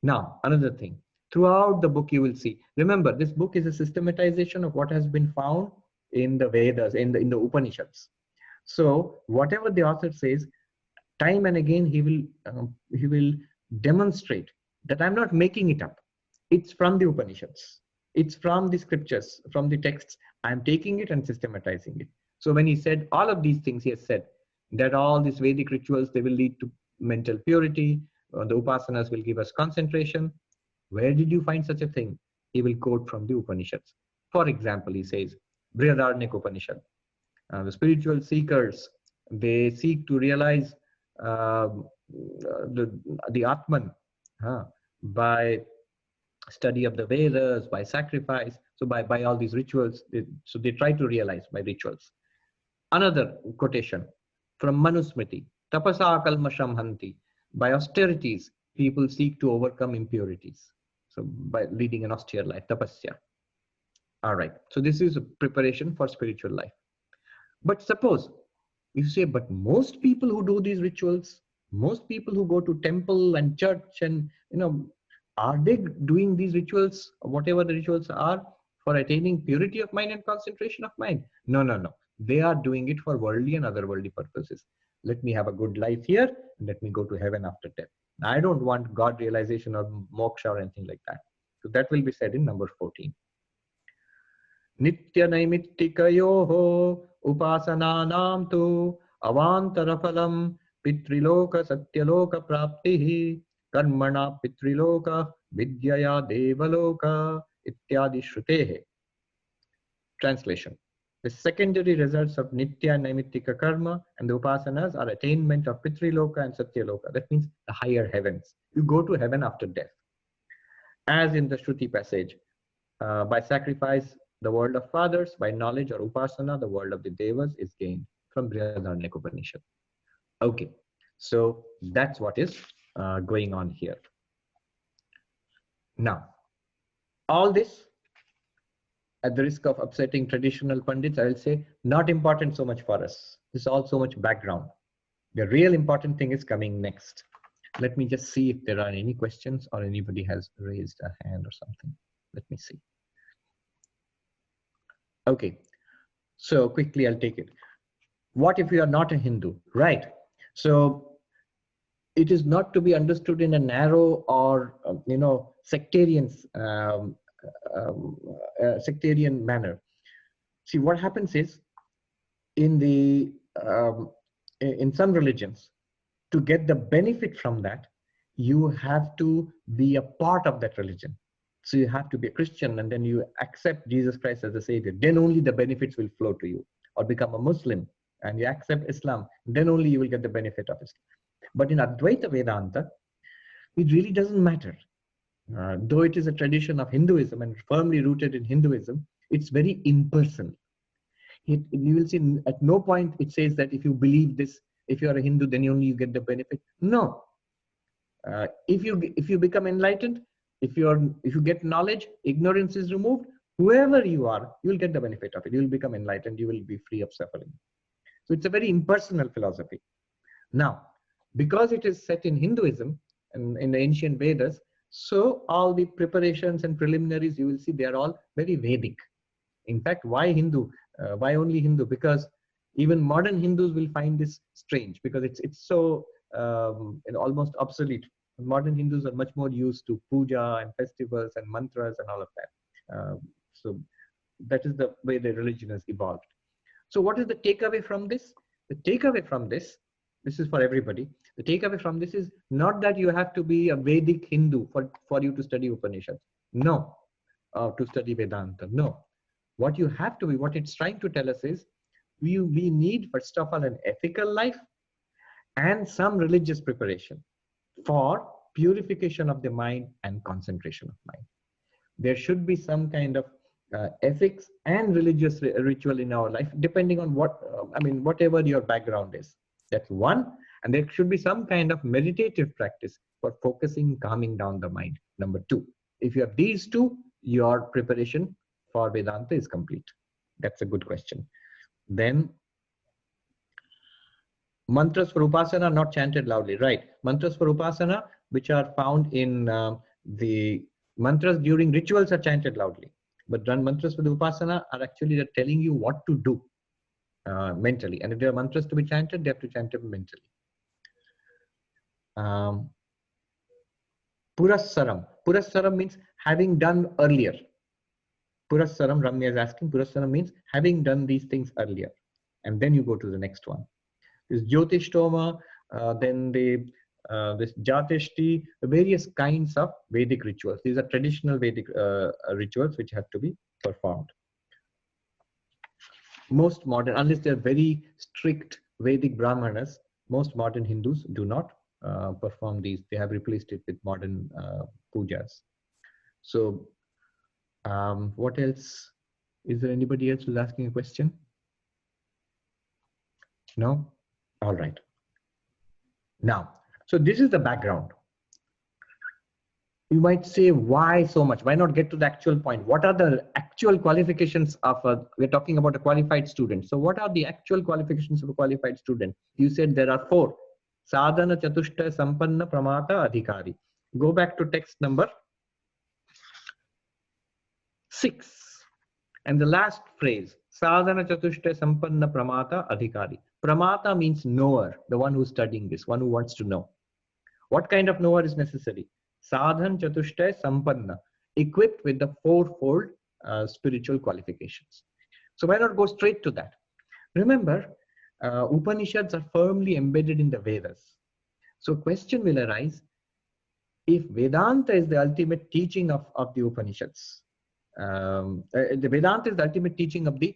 A: Now, another thing. Throughout the book you will see, remember this book is a systematization of what has been found in the Vedas, in the Upanishads. So whatever the author says, time and again he will demonstrate that I'm not making it up. It's from the Upanishads. It's from the scriptures, from the texts. I'm taking it and systematizing it. So when he said all of these things, he has said that all these Vedic rituals, they will lead to mental purity, the upasanas will give us concentration. Where did you find such a thing? He will quote from the Upanishads. For example, he says, Brihadaranyaka Upanishad, the spiritual seekers, they seek to realize the Atman by study of the Vedas, by sacrifice, so by all these rituals, so they try to realize by rituals. Another quotation from Manusmriti, Tapasa kalmasham hanti, by austerities, people seek to overcome impurities. So by leading an austere life, tapasya. All right, so this is a preparation for spiritual life. But suppose you say, but most people who do these rituals, most people who go to temple and church and, are they doing these rituals, whatever the rituals are, for attaining purity of mind and concentration of mind? No, no, no. They are doing it for worldly and otherworldly purposes. Let me have a good life here and let me go to heaven after death. I don't want God realization or moksha or anything like that. So that will be said in number 14. Nitya naimitikayoho upasananam tu avantarapalam pitriloka satyaloka praptihi karmana pitriloka vidyaya devaloka ityadi shrutehe. Translation. The secondary results of Nitya and Naimittika karma and the upasanas are attainment of Pitriloka and Satyaloka. That means the higher heavens. You go to heaven after death. As in the Shruti passage, by sacrifice, the world of fathers, by knowledge or upasana, the world of the devas is gained from Brihadaranyaka Upanishad. Okay, so that's what is going on here. Now, all this, at the risk of upsetting traditional pundits, I will say, not important so much for us. This is all so much background. The real important thing is coming next. Let me just see if there are any questions or anybody has raised a hand or something. Let me see. Okay, so quickly I'll take it. What if you are not a Hindu, right? So it is not to be understood in a narrow or sectarian manner. See, what happens is in some religions, to get the benefit from that, you have to be a part of that religion. So you have to be a Christian and then you accept Jesus Christ as a savior. Then only the benefits will flow to you. Or become a Muslim and you accept Islam, then only you will get the benefit of Islam. But in Advaita Vedanta, it really doesn't matter. Though it is a tradition of Hinduism and firmly rooted in Hinduism, it's very impersonal. You will see at no point it says that if you believe this, if you are a Hindu, then only you get the benefit. No. If you become enlightened, if you get knowledge, ignorance is removed, whoever you are, you will get the benefit of it. You will become enlightened. You will be free of suffering. So it's a very impersonal philosophy. Now, because it is set in Hinduism and in the ancient Vedas, so all the preparations and preliminaries, you will see they are all very Vedic. In fact, why Hindu? Why only Hindu? Because even modern Hindus will find this strange because it's so almost obsolete. Modern Hindus are much more used to puja and festivals and mantras and all of that. So that is the way the religion has evolved. So what is the takeaway from this? The takeaway from this is for everybody. The takeaway from this is not that you have to be a Vedic Hindu for you to study Upanishads. No. To study Vedanta. No. What you have to be, what it's trying to tell us is, we need first of all an ethical life and some religious preparation for purification of the mind and concentration of mind. There should be some kind of ethics and religious ritual in our life, depending on whatever your background is. That's one. And there should be some kind of meditative practice for focusing, calming down the mind. Number two. If you have these two, your preparation for Vedanta is complete. That's a good question. Then, mantras for Upasana are not chanted loudly, right? Mantras for Upasana, which are found in the mantras during rituals, are chanted loudly. But mantras for the Upasana are actually telling you what to do mentally. And if there are mantras to be chanted, they have to chant them mentally. Purassaram. Purassaram means having done earlier. Purassaram, Ramya is asking, Purassaram means having done these things earlier. and then you go to the next one. This Jyotishtoma, then this Jatishti, various kinds of Vedic rituals. These are traditional Vedic rituals which have to be performed. Most modern, unless they're very strict Vedic Brahmanas, most modern Hindus do not perform these. They have replaced it with modern pujas. So what else? Is there anybody else who's asking a question? No? All right. Now, so this is the background. You might say, why so much? Why not get to the actual point? What are the actual qualifications of we're talking about a qualified student. So what are the actual qualifications of a qualified student? You said there are 4. Sadhana Chatushta Sampanna Pramata Adhikari. Go back to text number 6. And the last phrase, Sadhana Chatushta Sampanna Pramata Adhikari. Pramata means knower, the one who's studying this, one who wants to know. What kind of knower is necessary? Sadhan Chatushta Sampanna, equipped with the 4-fold spiritual qualifications. So why not go straight to that? Remember, Upanishads are firmly embedded in the Vedas. So question will arise, if Vedanta is the ultimate teaching of the Upanishads, the Vedanta is the ultimate teaching of the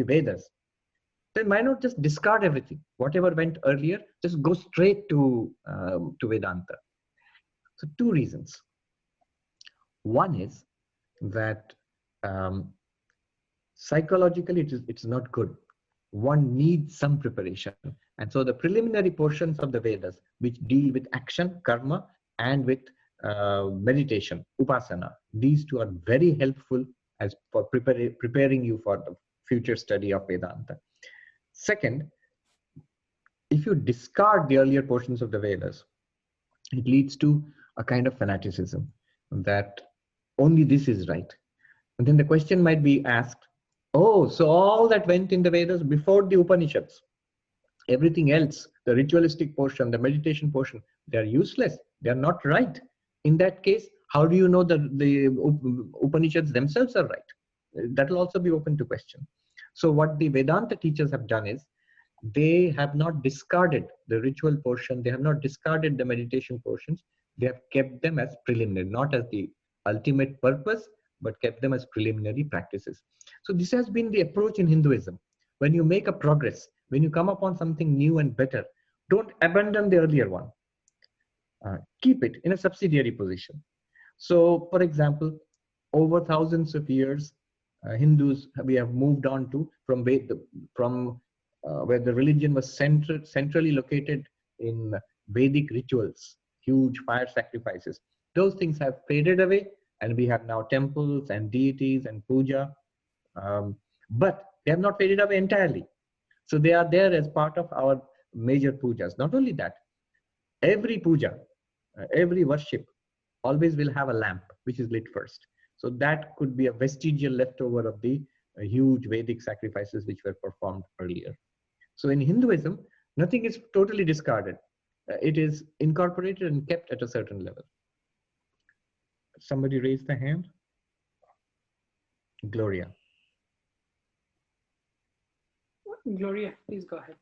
A: Vedas, then why not just discard everything? Whatever went earlier, just go straight to Vedanta. So 2 reasons. One is that psychologically it's not good. One needs some preparation. And so the preliminary portions of the Vedas, which deal with action, karma, and with meditation, upasana, these 2 are very helpful as for preparing you for the future study of Vedanta. Second, if you discard the earlier portions of the Vedas, it leads to a kind of fanaticism that only this is right. And then the question might be asked, oh, so all that went in the Vedas before the Upanishads, everything else, the ritualistic portion, the meditation portion, they are useless. They are not right. In that case, how do you know that the Upanishads themselves are right? That will also be open to question. So what the Vedanta teachers have done is, they have not discarded the ritual portion. They have not discarded the meditation portions. They have kept them as preliminary, not as the ultimate purpose, but kept them as preliminary practices. So this has been the approach in Hinduism. When you make a progress, when you come upon something new and better, don't abandon the earlier one. Keep it in a subsidiary position. So, for example, over thousands of years, Hindus, we have moved on to from where the religion was centrally located in Vedic rituals, huge fire sacrifices. Those things have faded away, and we have now temples and deities and puja, but they have not faded away entirely. So they are there as part of our major pujas. Not only that, every puja, every worship always will have a lamp which is lit first. So that could be a vestigial leftover of the huge Vedic sacrifices which were performed earlier. So in Hinduism, nothing is totally discarded. It is incorporated and kept at a certain level. Somebody raised the hand? Gloria.
B: Gloria, please go ahead.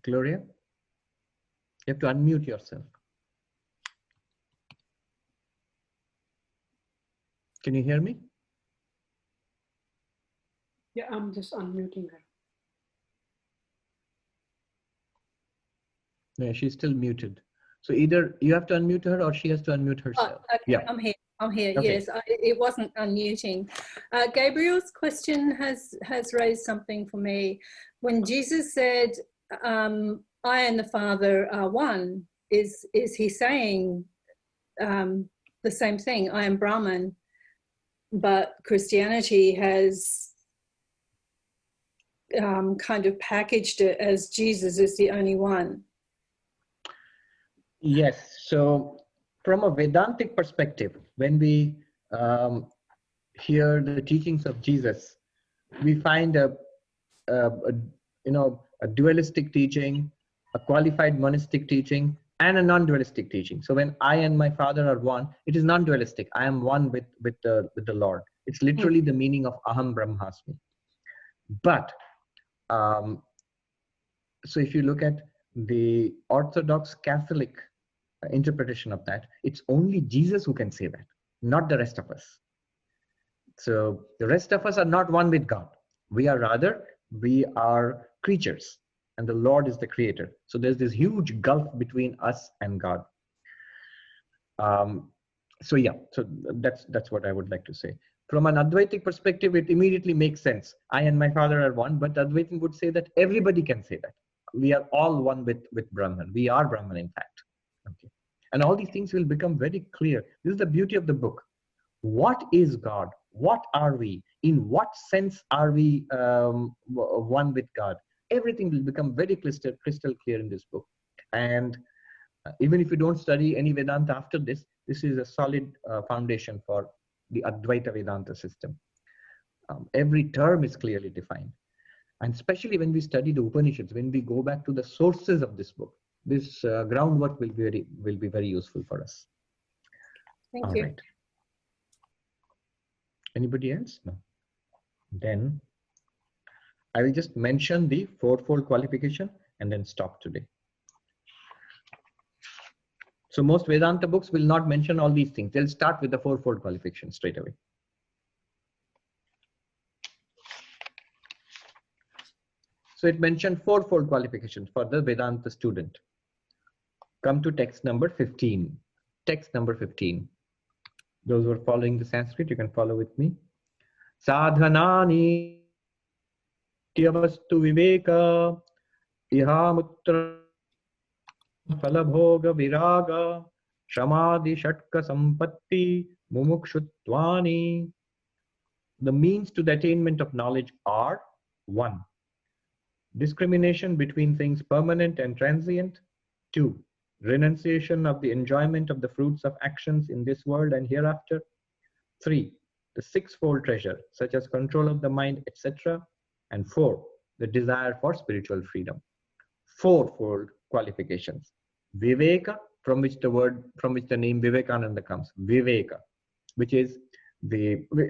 A: Gloria, you have to unmute yourself. Can you hear me?
B: Yeah, I'm just unmuting her.
A: Yeah, she's still muted. So either you have to unmute her or she has to unmute herself.
C: Oh, okay.
A: Yeah.
C: I'm here. Okay. Yes, it wasn't unmuting. Gabriel's question has raised something for me. When Jesus said, I and the Father are one, is he saying the same thing? I am Brahman, but Christianity has kind of packaged it as Jesus is the only one.
A: Yes. So from a Vedantic perspective, when we hear the teachings of Jesus, we find a dualistic teaching, a qualified monistic teaching, and a non-dualistic teaching. So when I and my Father are one, it is non-dualistic. I am one with the Lord. It's literally the meaning of Aham Brahmasmi. But so if you look at the Orthodox Catholic interpretation of that, it's only Jesus who can say that, not the rest of us. So the rest of us are not one with God. We are creatures, and the Lord is the creator. So there's this huge gulf between us and God. So yeah, so that's what I would like to say. From an Advaitic perspective, it immediately makes sense. I and my Father are one, but Advaitin would say that everybody can say that. We are all one with Brahman. We are Brahman, in fact. Okay. And all these things will become very clear. This is the beauty of the book. What is God? What are we? In what sense are we one with God? Everything will become very crystal clear in this book. And even if you don't study any Vedanta after this, this is a solid foundation for the Advaita Vedanta system. Every term is clearly defined. And especially when we study the Upanishads, when we go back to the sources of this book, this groundwork will be very useful for us.
C: Thank you.
A: Right. Anybody else? No. Then I will just mention the fourfold qualification and then stop today. So most Vedanta books will not mention all these things. They'll start with the fourfold qualification straight away. So it mentioned fourfold qualification for the Vedanta student. Come to text number 15. Text number 15. Those who are following the Sanskrit, you can follow with me. Sadhanani tyavastu viveka ihamutra falabhoga viraga shamadhi shatka sampatti mumukshuttvani. The means to the attainment of knowledge are: 1. Discrimination between things permanent and transient. 2. Renunciation of the enjoyment of the fruits of actions in this world and hereafter. 3. The sixfold treasure, such as control of the mind, etc. And 4. The desire for spiritual freedom. Fourfold qualifications. Viveka, from which the name Vivekananda comes. Viveka, which is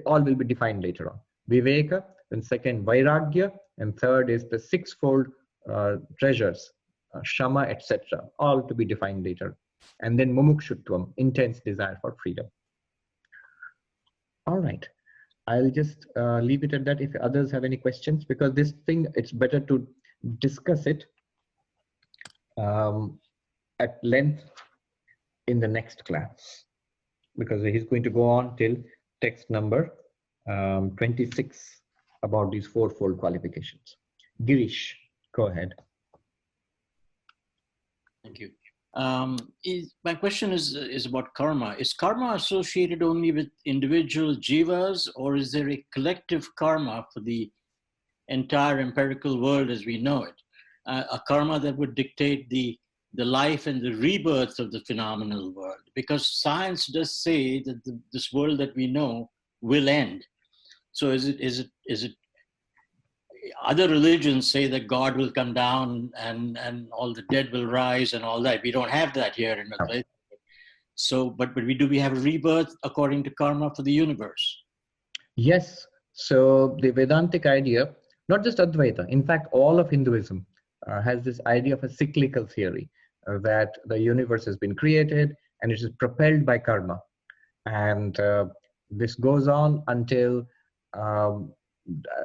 A: all will be defined later on. Viveka, then second Vairagya, and third is the sixfold treasures, Shama, etc. All to be defined later. And then Mumukshutvam, intense desire for freedom. All right. I'll just leave it at that if others have any questions, because this thing, it's better to discuss it at length in the next class, because he's going to go on till text number 26 about these fourfold qualifications. Girish, go ahead.
D: Thank you. My question is about karma. Is karma associated only with individual jivas, or is there a collective karma for the entire empirical world as we know it? A karma that would dictate the life and the rebirth of the phenomenal world, because science does say that this world that we know will end. So is it other religions say that God will come down and all the dead will rise and all that. We don't have that here in Advaita. So, but we have a rebirth according to karma for the universe.
A: Yes. So the Vedantic idea, not just Advaita, in fact, all of Hinduism has this idea of a cyclical theory that the universe has been created and it is propelled by karma. And this goes on until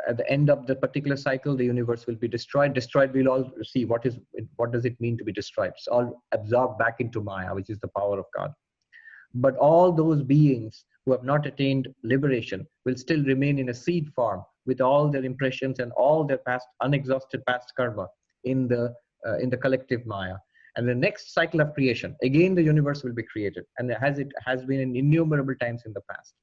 A: at the end of the particular cycle, the universe will be destroyed. Destroyed, we'll all see what does it mean to be destroyed. It's all absorbed back into Maya, which is the power of God. But all those beings who have not attained liberation will still remain in a seed form with all their impressions and all their past unexhausted past karma in the collective Maya. And the next cycle of creation, again the universe will be created, and it has been in innumerable times in the past.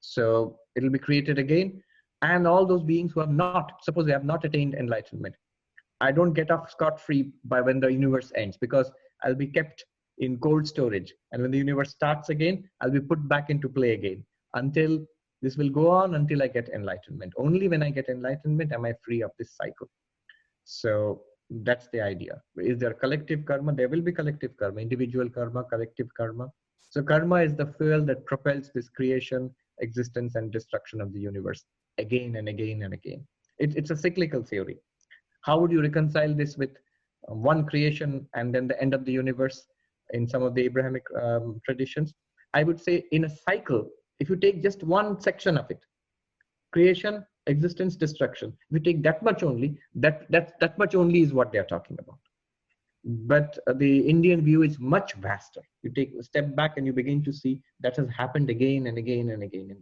A: So it will be created again. And all those beings who have not, suppose they have not attained enlightenment, I don't get off scot-free by when the universe ends, because I'll be kept in cold storage. And when the universe starts again, I'll be put back into play again, until this will go on until I get enlightenment. Only when I get enlightenment am I free of this cycle. So that's the idea. Is there collective karma? There will be collective karma, individual karma, collective karma. So karma is the fuel that propels this creation existence and destruction of the universe again and again and again. It's a cyclical theory. How would you reconcile this with one creation and then the end of the universe in some of the Abrahamic traditions? I would say in a cycle, if you take just one section of it, creation, existence, destruction, if you take that much only, that much only is what they're talking about. But the Indian view is much vaster. You take a step back and you begin to see that has happened again and again and again,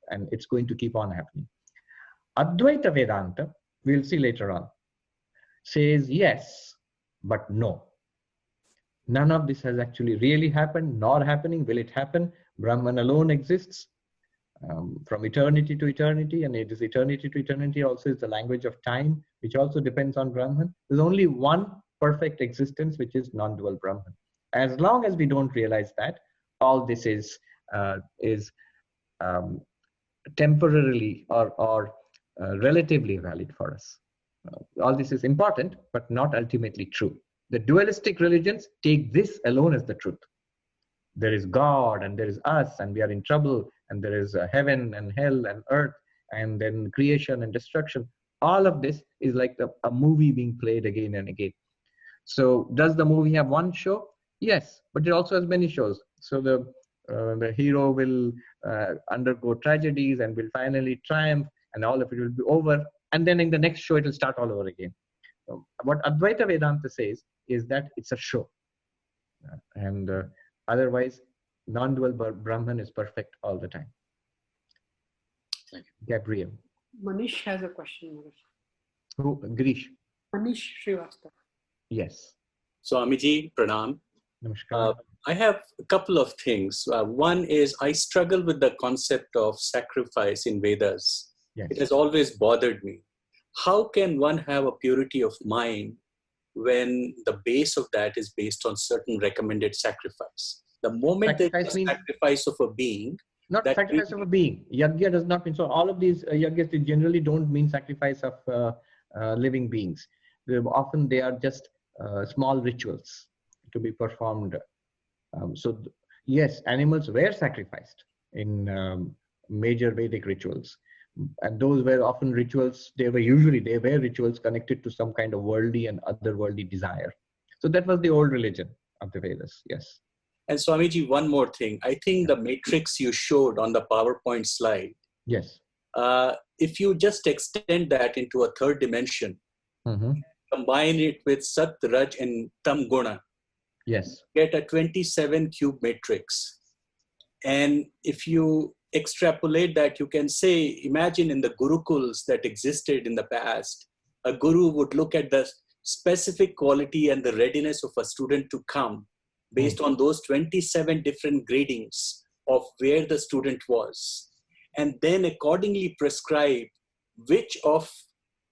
A: and it's going to keep on happening. Advaita Vedanta, we'll see later on, says yes, but no. None of this has actually really happened, nor happening. Will it happen? Brahman alone exists from eternity to eternity, and it is eternity to eternity also is the language of time, which also depends on Brahman. There's only one perfect existence, which is non-dual Brahman. As long as we don't realize that, all this is temporarily or relatively valid for us. All this is important, but not ultimately true. The dualistic religions take this alone as the truth. There is God and there is us and we are in trouble and there is heaven and hell and earth and then creation and destruction. All of this is like a movie being played again and again. So does the movie have one show? Yes, but it also has many shows. So the hero will undergo tragedies and will finally triumph, and all of it will be over. And then in the next show, it will start all over again. So what Advaita Vedanta says is that it's a show. And otherwise, non-dual Brahman is perfect all the time.
D: Thank you.
A: Gabriel.
B: Manish has a question.
A: Who? Grish.
B: Manish Srivastava.
A: Yes.
E: Swamiji, pranam.
A: Namaskar.
E: I have a couple of things. One is I struggle with the concept of sacrifice in Vedas.
A: Yes.
E: It has always bothered me. How can one have a purity of mind when the base of that is based on certain recommended sacrifice? The moment there is a sacrifice of a being,
A: not sacrifice of a being. Yajna does not mean, so all of these yajnas, they generally don't mean sacrifice of living beings. Often they are just small rituals to be performed. Yes, animals were sacrificed in major Vedic rituals. And those were often rituals, they were rituals connected to some kind of worldly and otherworldly desire. So that was the old religion of the Vedas, yes.
E: And Swamiji, one more thing. I think the matrix you showed on the PowerPoint slide,
A: yes,
E: if you just extend that into a third dimension, combine it with Sat, Raj and Tam Guna,
A: yes,
E: get a 27 cube matrix. And if you extrapolate that, you can say, imagine in the gurukuls that existed in the past, a guru would look at the specific quality and the readiness of a student to come based on those 27 different gradings of where the student was, and then accordingly prescribe which of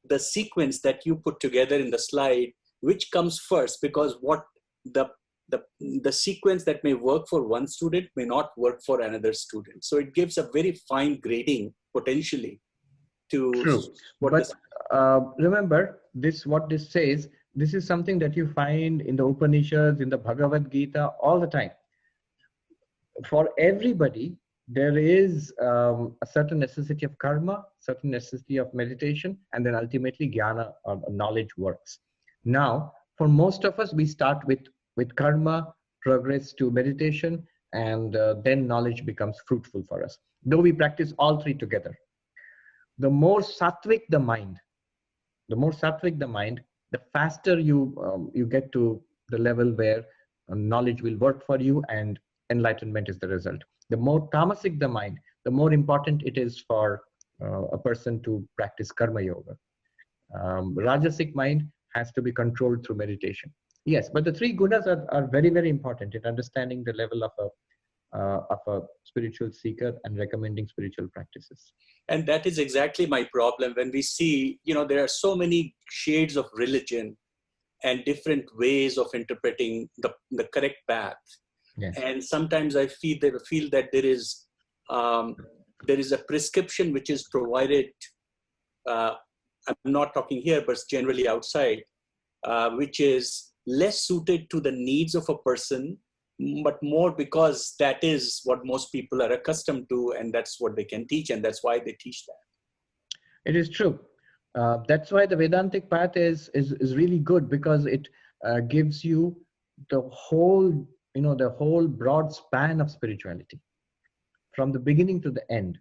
E: the sequence that you put together in the slide, which comes first, because what the sequence that may work for one student may not work for another student. So it gives a very fine grading potentially to
A: true. But remember what this says, this is something that you find in the Upanishads, in the Bhagavad Gita all the time. For everybody, there is a certain necessity of karma, certain necessity of meditation, and then ultimately jnana or knowledge works. Now, for most of us, we start with karma, progress to meditation, and then knowledge becomes fruitful for us. Though we practice all three together. The more sattvic the mind, the faster you get to the level where knowledge will work for you and enlightenment is the result. The more tamasic the mind, the more important it is for a person to practice karma yoga. Rajasic mind has to be controlled through meditation. Yes, but the three gunas are very, very important in understanding the level of a spiritual seeker and recommending spiritual practices.
E: And that is exactly my problem when we see, there are so many shades of religion and different ways of interpreting the correct path.
A: Yes.
E: And sometimes I feel that there is a prescription which is provided, I'm not talking here, but generally outside, which is less suited to the needs of a person but more because that is what most people are accustomed to, and that's what they can teach, and that's why they teach that.
A: It is true. That's why the Vedantic path is really good, because it gives you the whole, the whole broad span of spirituality from the beginning to the end.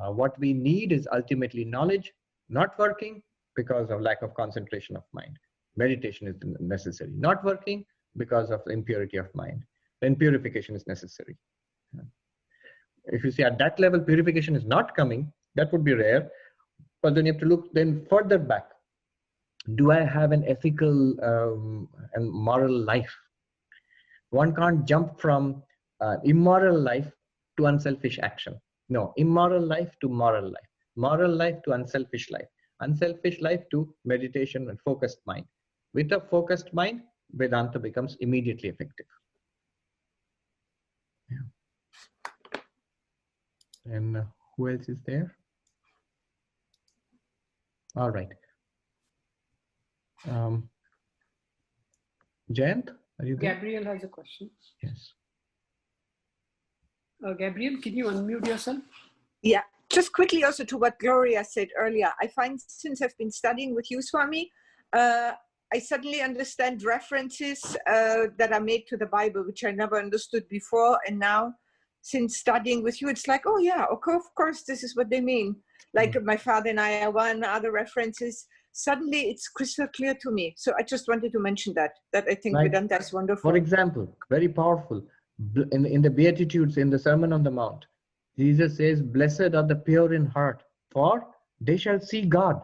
A: What we need is ultimately knowledge, not working because of lack of concentration of mind. Meditation is necessary. Not working because of impurity of mind. Then purification is necessary. If you see at that level, purification is not coming, that would be rare. But then you have to look then further back. Do I have an ethical and moral life? One can't jump from immoral life to unselfish action. No, immoral life to moral life. Moral life to unselfish life. Unselfish life to meditation and focused mind. With a focused mind, Vedanta becomes immediately effective. Yeah. And who else is there? All right. Jayant, are you there?
B: Gabriel has a question.
A: Yes.
B: Gabriel, can you unmute yourself?
F: Yeah, just quickly also to what Gloria said earlier. I find since I've been studying with you, Swami, I suddenly understand references that are made to the Bible, which I never understood before. And now, since studying with you, it's like, oh yeah, of course, this is what they mean. Like my father and I are one, other references. Suddenly it's crystal clear to me. So I just wanted to mention that I think Vedanta is wonderful.
A: For example, very powerful. In the Beatitudes, in the Sermon on the Mount, Jesus says, blessed are the pure in heart, for they shall see God.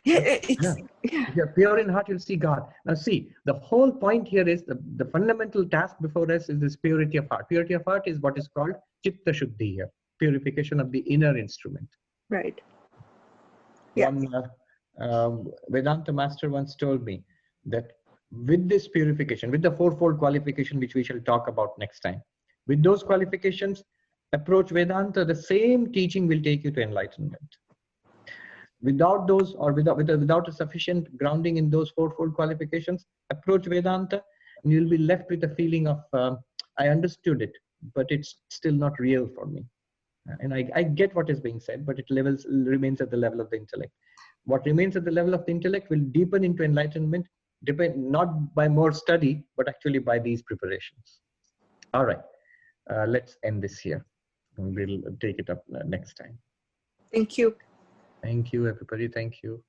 A: If you're pure in heart, you'll see God. Now see, the whole point here is the fundamental task before us is this purity of heart. Purity of heart is what is called Chitta Shuddhi here, purification of the inner instrument.
F: Right. Yeah.
A: One Vedanta master once told me that with this purification, with the fourfold qualification, which we shall talk about next time, with those qualifications, approach Vedanta, the same teaching will take you to enlightenment. Without those, or without a sufficient grounding in those fourfold qualifications, approach Vedanta, and you'll be left with a feeling of, I understood it, but it's still not real for me. And I get what is being said, but it remains at the level of the intellect. What remains at the level of the intellect will deepen into enlightenment, not by more study, but actually by these preparations. All right, let's end this here. And we'll take it up next time.
F: Thank you.
A: Thank you, everybody. Thank you.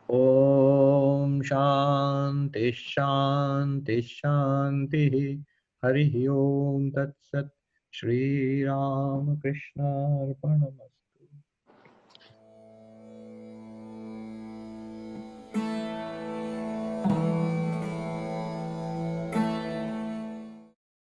A: Om Shanti Shanti Shanti Hari Om Tat Sat Shri Ram Krishna Arpanamastu.